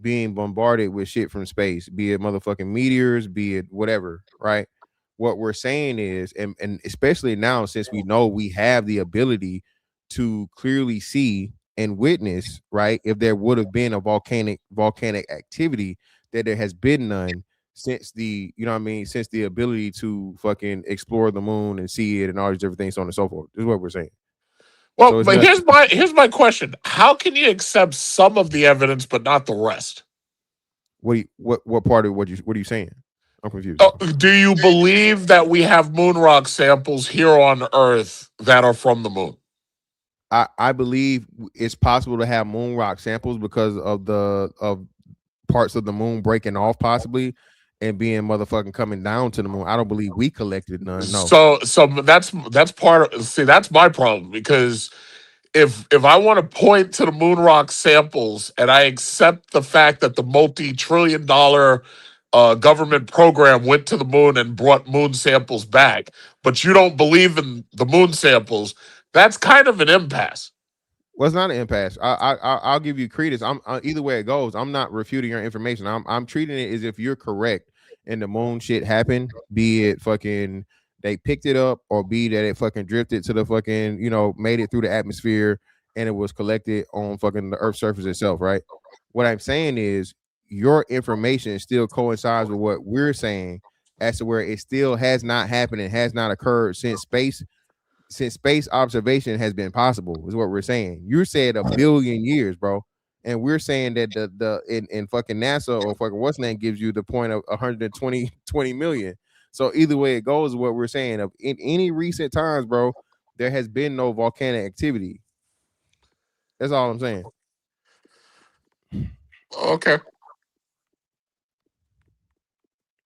being bombarded with shit from space, be it motherfucking meteors, be it whatever, right? What we're saying is, and especially now, since we know we have the ability to clearly see and witness, right, if there would have been a volcanic activity, that there has been none since since the ability to fucking explore the moon and see it and all these different things, so on and so forth. This is what we're saying. Well, but here's my question: how can you accept some of the evidence but not the rest? What part of what are you saying? I'm confused. Do you believe that we have moon rock samples here on Earth that are from the moon? I believe it's possible to have moon rock samples because of parts of the moon breaking off, possibly, and being motherfucking coming down to the moon. I don't believe we collected none. No. So that's part of. See, that's my problem, because if I want to point to the moon rock samples and I accept the fact that the multi-trillion-dollar government program went to the moon and brought moon samples back, but you don't believe in the moon samples, that's kind of an impasse. Well, it's not an impasse. I'll give you credence. I'm either way it goes. I'm not refuting your information. I'm treating it as if you're correct and the moon shit happened. Be it fucking they picked it up, or be that it fucking drifted to the fucking made it through the atmosphere and it was collected on fucking the Earth's surface itself. Right. What I'm saying is your information still coincides with what we're saying as to where it still has not happened and has not occurred since space observation has been possible, is what we're saying. You said a billion years, bro, and we're saying that in fucking NASA or fucking what's name gives you the point of 120 million. So either way it goes, what we're saying of in any recent times, bro, there has been no volcanic activity. That's all I'm saying. Okay.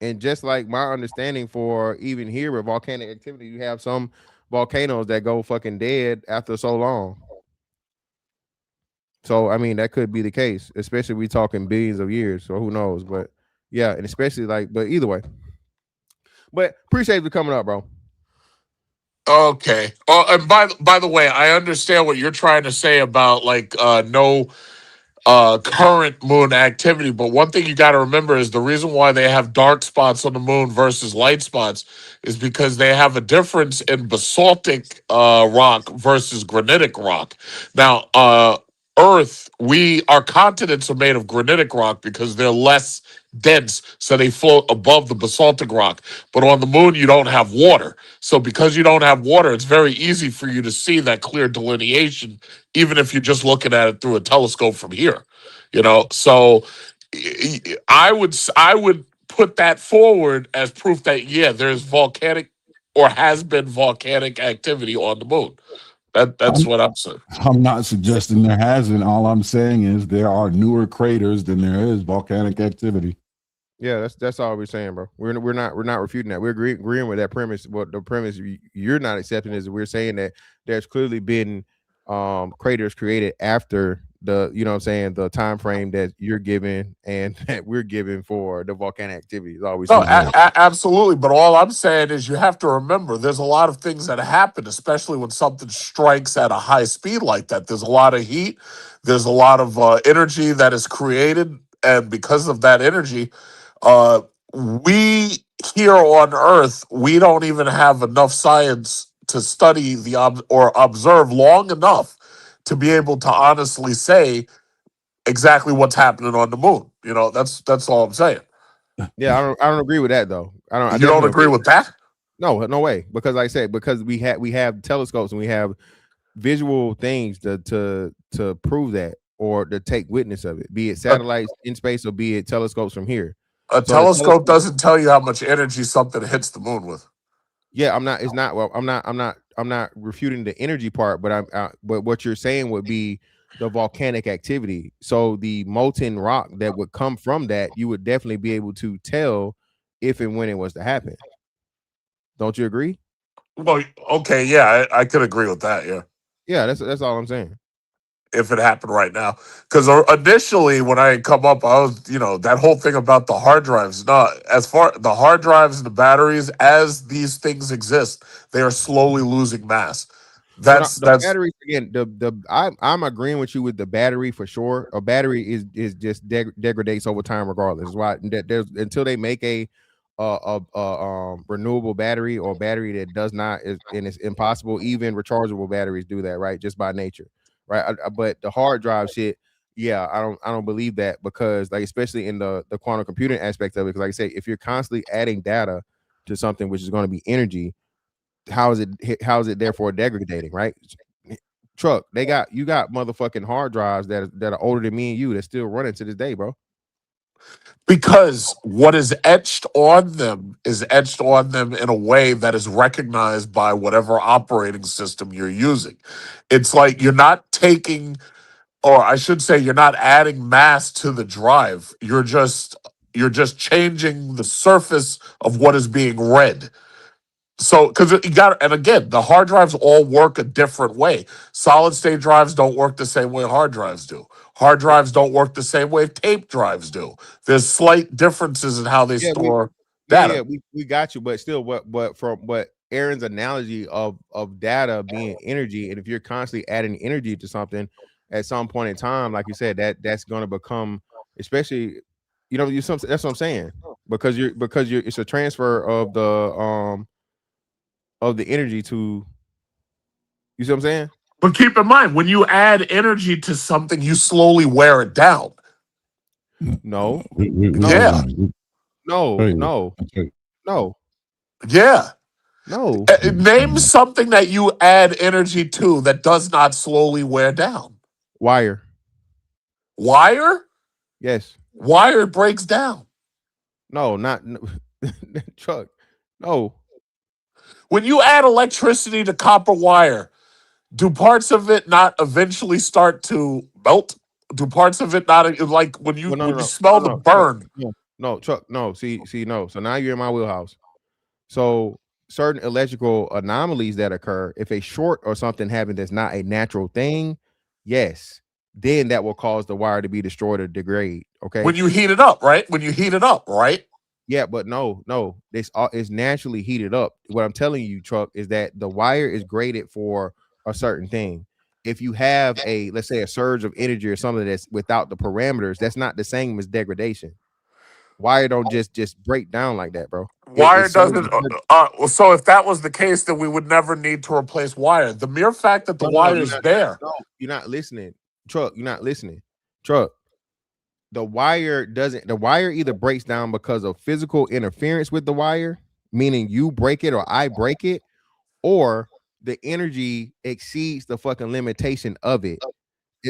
And just like my understanding for even here with volcanic activity, you have some volcanoes that go fucking dead after so long. So I mean that could be the case, especially we talking billions of years. So who knows? But yeah, and especially but either way. But appreciate you coming up, bro. Okay. Oh, and by the way, I understand what you're trying to say about no current moon activity, but one thing you got to remember is the reason why they have dark spots on the moon versus light spots is because they have a difference in basaltic rock versus granitic rock. Now, Earth, our continents are made of granitic rock because they're less dense, so they float above the basaltic rock. But on the moon, you don't have water. So because you don't have water, it's very easy for you to see that clear delineation, even if you're just looking at it through a telescope from here. So I would put that forward as proof that there's volcanic or has been volcanic activity on the moon. That's what I'm saying. I'm not suggesting there hasn't. All I'm saying is there are newer craters than there is volcanic activity. Yeah, that's all we're saying, bro. We're not refuting that. We're agreeing with that premise. What the premise you're not accepting is we're saying that there's clearly been craters created after the time frame that you're giving and that we're giving for the volcanic activity is always No, absolutely. But all I'm saying is you have to remember there's a lot of things that happen, especially when something strikes at a high speed like that. There's a lot of heat. There's a lot of energy that is created. And because of that energy, we here on Earth, we don't even have enough science to study or observe long enough to be able to honestly say exactly what's happening on the moon. That's all I'm saying. Yeah, I don't agree with that though. I You don't agree with that? No way. Because like I said, because we have telescopes and we have visual things to prove that or to take witness of it, be it satellites in space or be it telescopes from here. A telescope doesn't tell you how much energy something hits the moon with. Yeah, I'm not refuting the energy part, but but what you're saying would be the volcanic activity. So the molten rock that would come from that, you would definitely be able to tell if and when it was to happen. Don't you agree? Well, okay, yeah, I could agree with that. Yeah, that's all I'm saying. If it happened right now, because initially when I come up, I was that whole thing about the hard drives. No, as far the hard drives and the batteries, as these things exist, they are slowly losing mass. That's batteries again. I'm agreeing with you with the battery for sure. A battery is just degrades over time regardless. That's why there's until they make a renewable battery or battery that does not and it's impossible. Even rechargeable batteries do that, right? Just by nature, right? But the hard drive shit, yeah, I don't believe that because like especially in the quantum computing aspect of it, because like I say, if you're constantly adding data to something which is going to be energy, how is it therefore degrading, right? Truck, you got motherfucking hard drives that are older than me and you that still running to this day, bro. Because what is etched on them in a way that is recognized by whatever operating system you're using. It's like you're not taking, or I should say, you're not adding mass to the drive. You're just changing the surface of what is being read. So, because you got, and again, the hard drives all work a different way. Solid state drives don't work the same way hard drives do. Hard drives don't work the same way tape drives do. There's slight differences in how they store data. We got you, but still, Aaron's analogy of data being energy, and if you're constantly adding energy to something, at some point in time, like you said, that's going to become, especially, you know, that's what I'm saying, because you're it's a transfer of the energy to, you see what I'm saying? But keep in mind, when you add energy to something, you slowly wear it down. No, Yeah. no. Yeah. No. Name something that you add energy to that does not slowly wear down. Wire. Wire? Yes. Wire breaks down. No, not Chuck. No. When you add electricity to copper wire, do parts of it not eventually start to melt? Do parts of it not, like when you smell the burn? No, Chuck. No. See, no. So now you're in my wheelhouse. So certain electrical anomalies that occur, if a short or something happens that's not a natural thing, yes, then that will cause the wire to be destroyed or degrade. Okay. When you heat it up, right? When you heat it up, right? Yeah, but no, this is naturally heated up. What I'm telling you, Chuck, is that the wire is graded for a certain thing. If you have let's say a surge of energy or something that's without the parameters, that's not the same as degradation. Wire don't just break down like that, bro. Wire doesn't. So if that was the case, then we would never need to replace wire. The mere fact that the wire is there. No, you're not listening, Truck. You're not listening, Truck. The wire either breaks down because of physical interference with the wire, meaning you break it or I break it, or the energy exceeds the fucking limitation of it.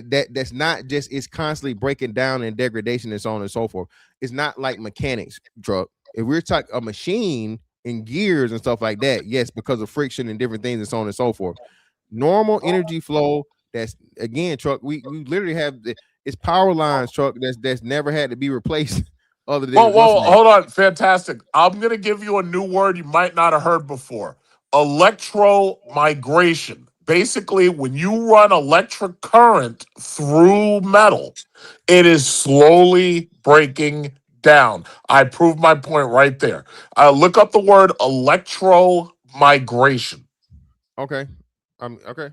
That's not just, it's constantly breaking down and degradation and so on and so forth. It's not like mechanics, Truck. If we're talking a machine and gears and stuff like that, yes, because of friction and different things and so on and so forth. Normal energy flow, that's again, Truck, we literally have it's power lines, Truck, that's never had to be replaced other than Whoa, hold on. Fantastic. I'm gonna give you a new word you might not have heard before. Electromigration. Basically, when you run electric current through metal, it is slowly breaking down. I proved my point right there. Look up the word electromigration. Okay. Okay.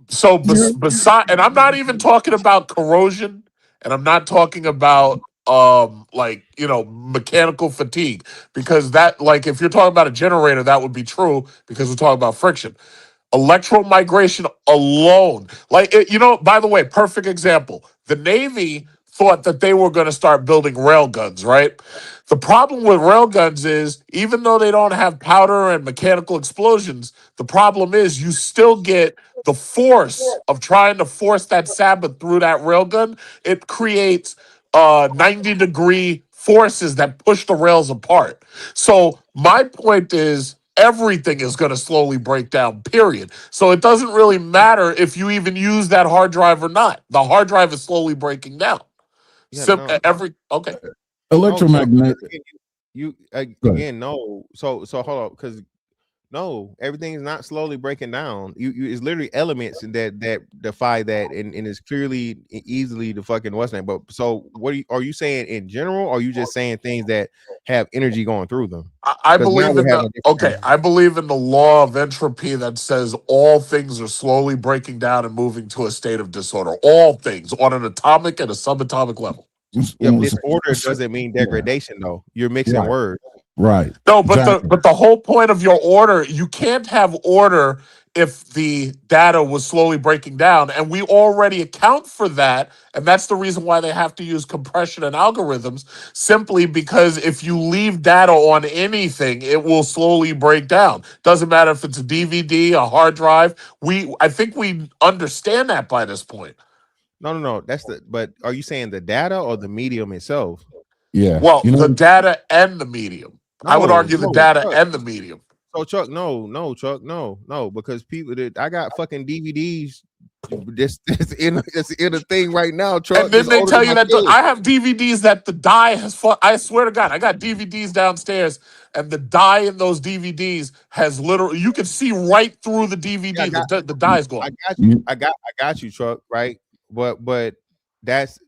So beside, and I'm not even talking about corrosion, and I'm not talking about mechanical fatigue, because that, like, if you're talking about a generator, that would be true because we're talking about friction. Electromigration alone, by the way, perfect example. The Navy thought that they were going to start building railguns, right? The problem with railguns is, even though they don't have powder and mechanical explosions, the problem is you still get the force of trying to force that sabot through that railgun. It creates 90-degree forces that push the rails apart. So my point is, everything is going to slowly break down, period. So it doesn't really matter if you even use that hard drive or not. The hard drive is slowly breaking down. Okay. Electromagnetic. You again, no. So hold on, because no, everything is not slowly breaking down. You it's literally elements that defy that, and it's clearly easily the fucking what's name. But so what are you saying in general, or are you just saying things that have energy going through them? I believe I believe in the law of entropy that says all things are slowly breaking down and moving to a state of disorder. All things on an atomic and a subatomic level. Yeah, but disorder doesn't mean degradation, though. You're mixing words. Right. No, but the whole point of your order, you can't have order if the data was slowly breaking down, and we already account for that, and that's the reason why they have to use compression and algorithms, simply because if you leave data on anything, it will slowly break down. Doesn't matter if it's a DVD, a hard drive. I think we understand that by this point. No. But are you saying the data or the medium itself? Yeah. Well, the data and the medium. I would argue the data and the medium. So Chuck, no, Chuck, no, because people I got fucking DVDs. This in a thing right now, Chuck. And then they tell you that I have DVDs that the dye has fought. I swear to God, I got DVDs downstairs, and the dye in those DVDs has literally, you can see right through the DVD. The dye is gone. I got you, Chuck. Right, but that's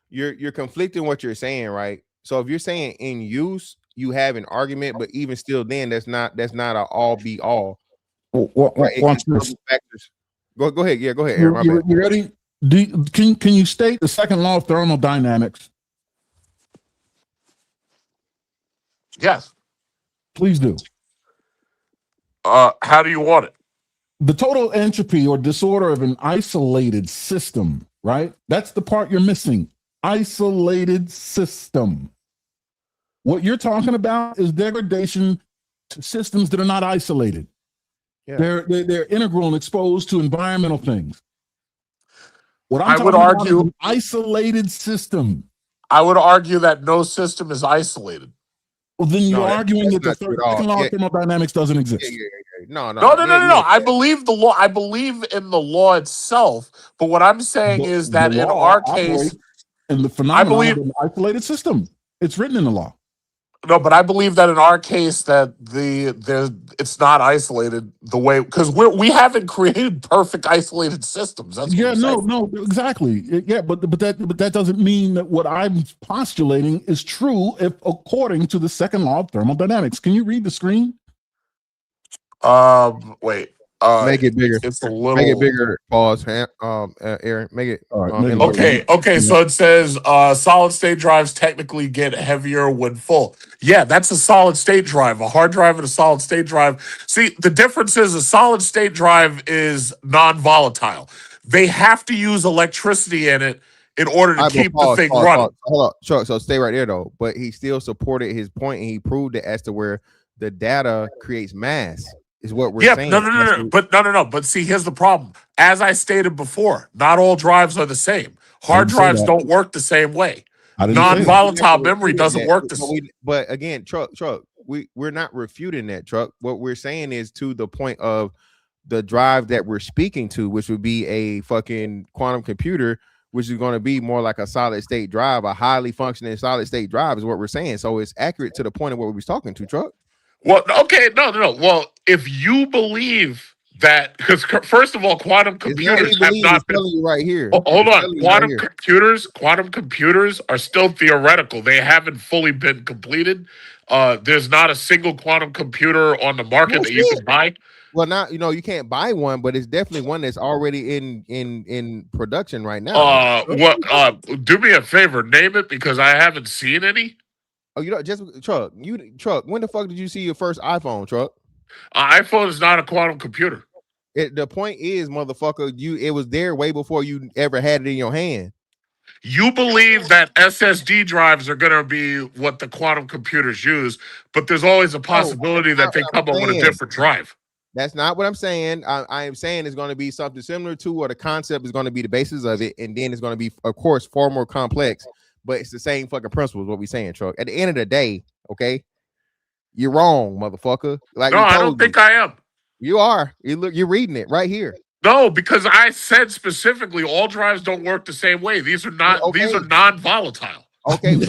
you're conflicting what you're saying, right? So if you're saying in use, you have an argument, but even still, then that's not an all be all. Watch this. Go ahead. Yeah, go ahead, Aaron. My bad. You ready? Can you state the second law of thermodynamics? Yes. Please do. How do you want it? The total entropy or disorder of an isolated system, right? That's the part you're missing. Isolated system. What you're talking about is degradation to systems that are not isolated. Yeah. They're integral and exposed to environmental things. What I'm would argue about is an isolated system. I would argue that no system is isolated. Well, then you're arguing that the second law of thermodynamics doesn't exist. No. I believe the law. I believe in the law itself. But what I'm saying is that in our case, in the phenomenon of an isolated system, it's written in the law. No, but I believe that in our case that it's not isolated the way, because we haven't created perfect isolated systems. That's no, exactly. Yeah, but that doesn't mean that what I'm postulating is true if according to the second law of thermodynamics. Can you read the screen? Wait. Make it bigger. It's a little. Make it bigger. Pause. Aaron, make it. Okay. So it says solid state drives technically get heavier when full. Yeah, that's a solid state drive. A hard drive and a solid state drive. See, the difference is a solid state drive is non-volatile. They have to use electricity in it in order to keep the thing running. Hold up, Chuck. So stay right there though. But he still supported his point, and he proved it as to where the data creates mass. Is what we're saying. No. But see, here's the problem. As I stated before, not all drives are the same. Hard drives don't work the same way. Non-volatile memory doesn't work the same. But again, Truck, we're not refuting that, Truck. What we're saying is to the point of the drive that we're speaking to, which would be a fucking quantum computer, which is going to be more like a solid state drive, a highly functioning solid state drive is what we're saying. So it's accurate to the point of what we was talking to, Truck. Well, okay, no. Well, if you believe that, because first of all, quantum computers have not been right here. Hold on, quantum computers are still theoretical. They haven't fully been completed. There's not a single quantum computer on the market that you can buy. Well, not you can't buy one, but it's definitely one that's already in production right now. Do me a favor, name it because I haven't seen any. Oh, just Truck. When the fuck did you see your first iPhone, Truck? iPhone is not a quantum computer. The point is, motherfucker, it was there way before you ever had it in your hand. You believe that SSD drives are going to be what the quantum computers use, but there's always a possibility that they come up with a different drive. That's not what I'm saying. I am saying it's going to be something similar to, or the concept is going to be the basis of it, and then it's going to be, of course, far more complex. But it's the same fucking principle is what we're saying, Truck. At the end of the day, okay, you're wrong, motherfucker. Like, no, I don't think I am. You are. You're reading it right here. No, because I said specifically all drives don't work the same way. These are not. Okay. These are non-volatile. Okay, but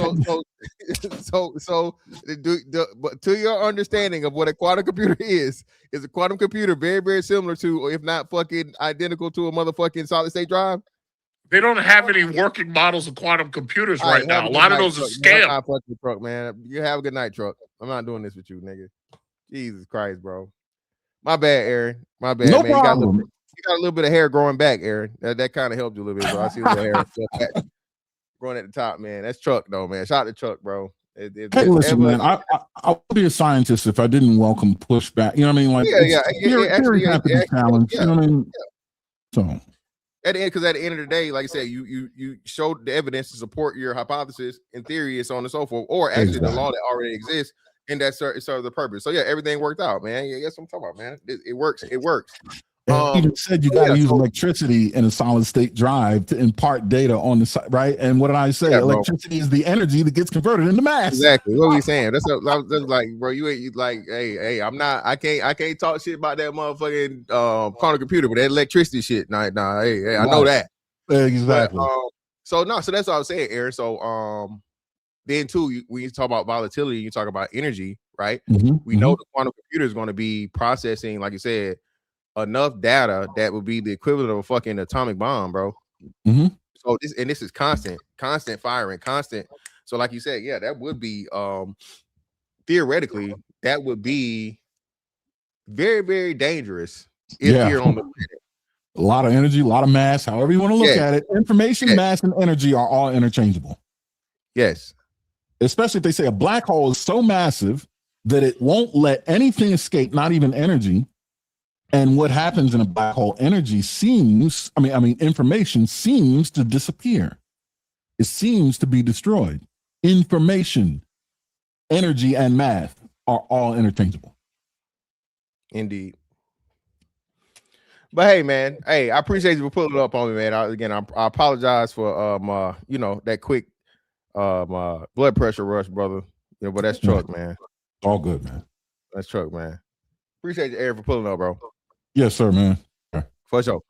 to your understanding of what a quantum computer is a quantum computer very, very similar to, or if not fucking identical to, a motherfucking solid state drive? They don't have any working models of quantum computers right now. A lot of those are scams. Truck, man. You have a good night, Truck. I'm not doing this with you, nigga. Jesus Christ, bro. My bad, Aaron. My bad, no man. problem. You got a little bit of hair growing back, Aaron. That kind of helped you a little bit, bro. I see a little hair growing at the top, man. That's Truck, though, man. Shout out to Truck, bro. Hey, listen, man. I would be a scientist if I didn't welcome pushback. You know what I mean? Like, theory has to be challenged. You know what I mean? So. Because at the end of the day, like I said, you showed the evidence to support your hypothesis and theory, and so on and so forth, or actually the law that already exists, and that serves the purpose. So yeah, everything worked out, man. Yeah, that's what I'm talking about, man. It works. It works. Even said you got to use electricity in a solid state drive to impart data on the side, right? And what did I say? Electricity is the energy that gets converted into mass. Exactly. What were you saying? That's like, bro. You like, hey. I'm not. I can't talk shit about that motherfucking quantum computer, but that electricity shit. Nah. Hey, I know that. Exactly. But, so that's what I was saying, Aaron. So then too, when you talk about volatility, you talk about energy, right? We know the quantum computer is going to be processing, like you said, enough data that would be the equivalent of a fucking atomic bomb, bro. So this is constant firing, constant. So like you said, yeah, that would be theoretically, that would be very, very dangerous if Yeah. here on the planet. A lot of energy, a lot of mass, however you want to look Yes. at it. Information, Yes. mass, and energy are all interchangeable. Yes. Especially if they say a black hole is so massive that it won't let anything escape, not even energy. And what happens in a black hole, energy seems, information seems to disappear. It seems to be destroyed. Information, energy, and math are all interchangeable. Indeed. But hey, man, I appreciate you for pulling up on me, man. I apologize for that quick blood pressure rush, brother. But that's Chuck, man. All good, man. That's Chuck, man. Appreciate you, Eric, for pulling up, bro. Yes, sir, man. For sure.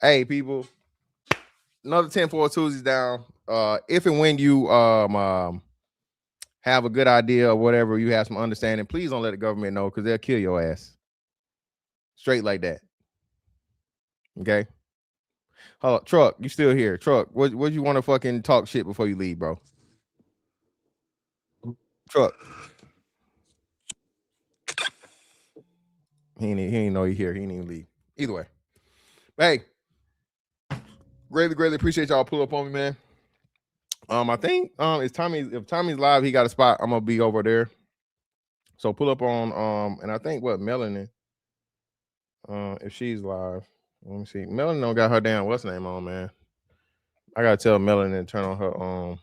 Hey, people, another Tinfoil Tuesdays down. If and when you have a good idea or whatever, you have some understanding, please don't let the government know, because they'll kill your ass. Straight like that. Okay. Hold up, Truck, you still here? Truck, what you want to fucking talk shit before you leave, bro? Truck. He ain't know you here. He ain't even leave. Either way. Hey, greatly appreciate y'all pull up on me, man. I think if Tommy's live, he got a spot. I'm gonna be over there. So pull up on and I think Melanin. If she's live, let me see. Melanin don't got her damn what's name on, man. I gotta tell Melanin to turn on her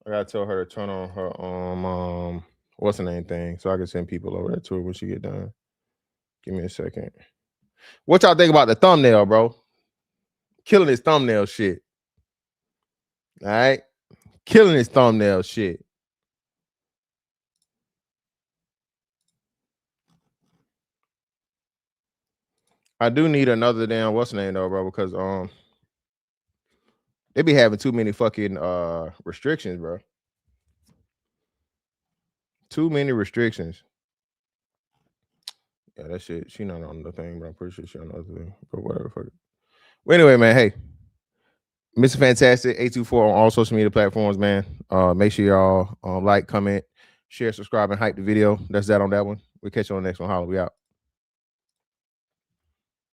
I gotta tell her to turn on her what's the name thing, so I can send people over there to her when she get done. Give me a second. What y'all think about the thumbnail, bro? Killing his thumbnail shit. All right, killing his thumbnail shit. I do need another damn what's the name though, bro, because they be having too many fucking restrictions, bro. Too many restrictions. Yeah, that shit. She not on the thing, but I'm pretty sure she on the other thing. But whatever, fuck it. Well, anyway, man. Hey, Mr. Fantastic 824 on all social media platforms, man. Make sure y'all like, comment, share, subscribe, and hype the video. That's that on that one. We'll catch you on the next one. Holla, we out.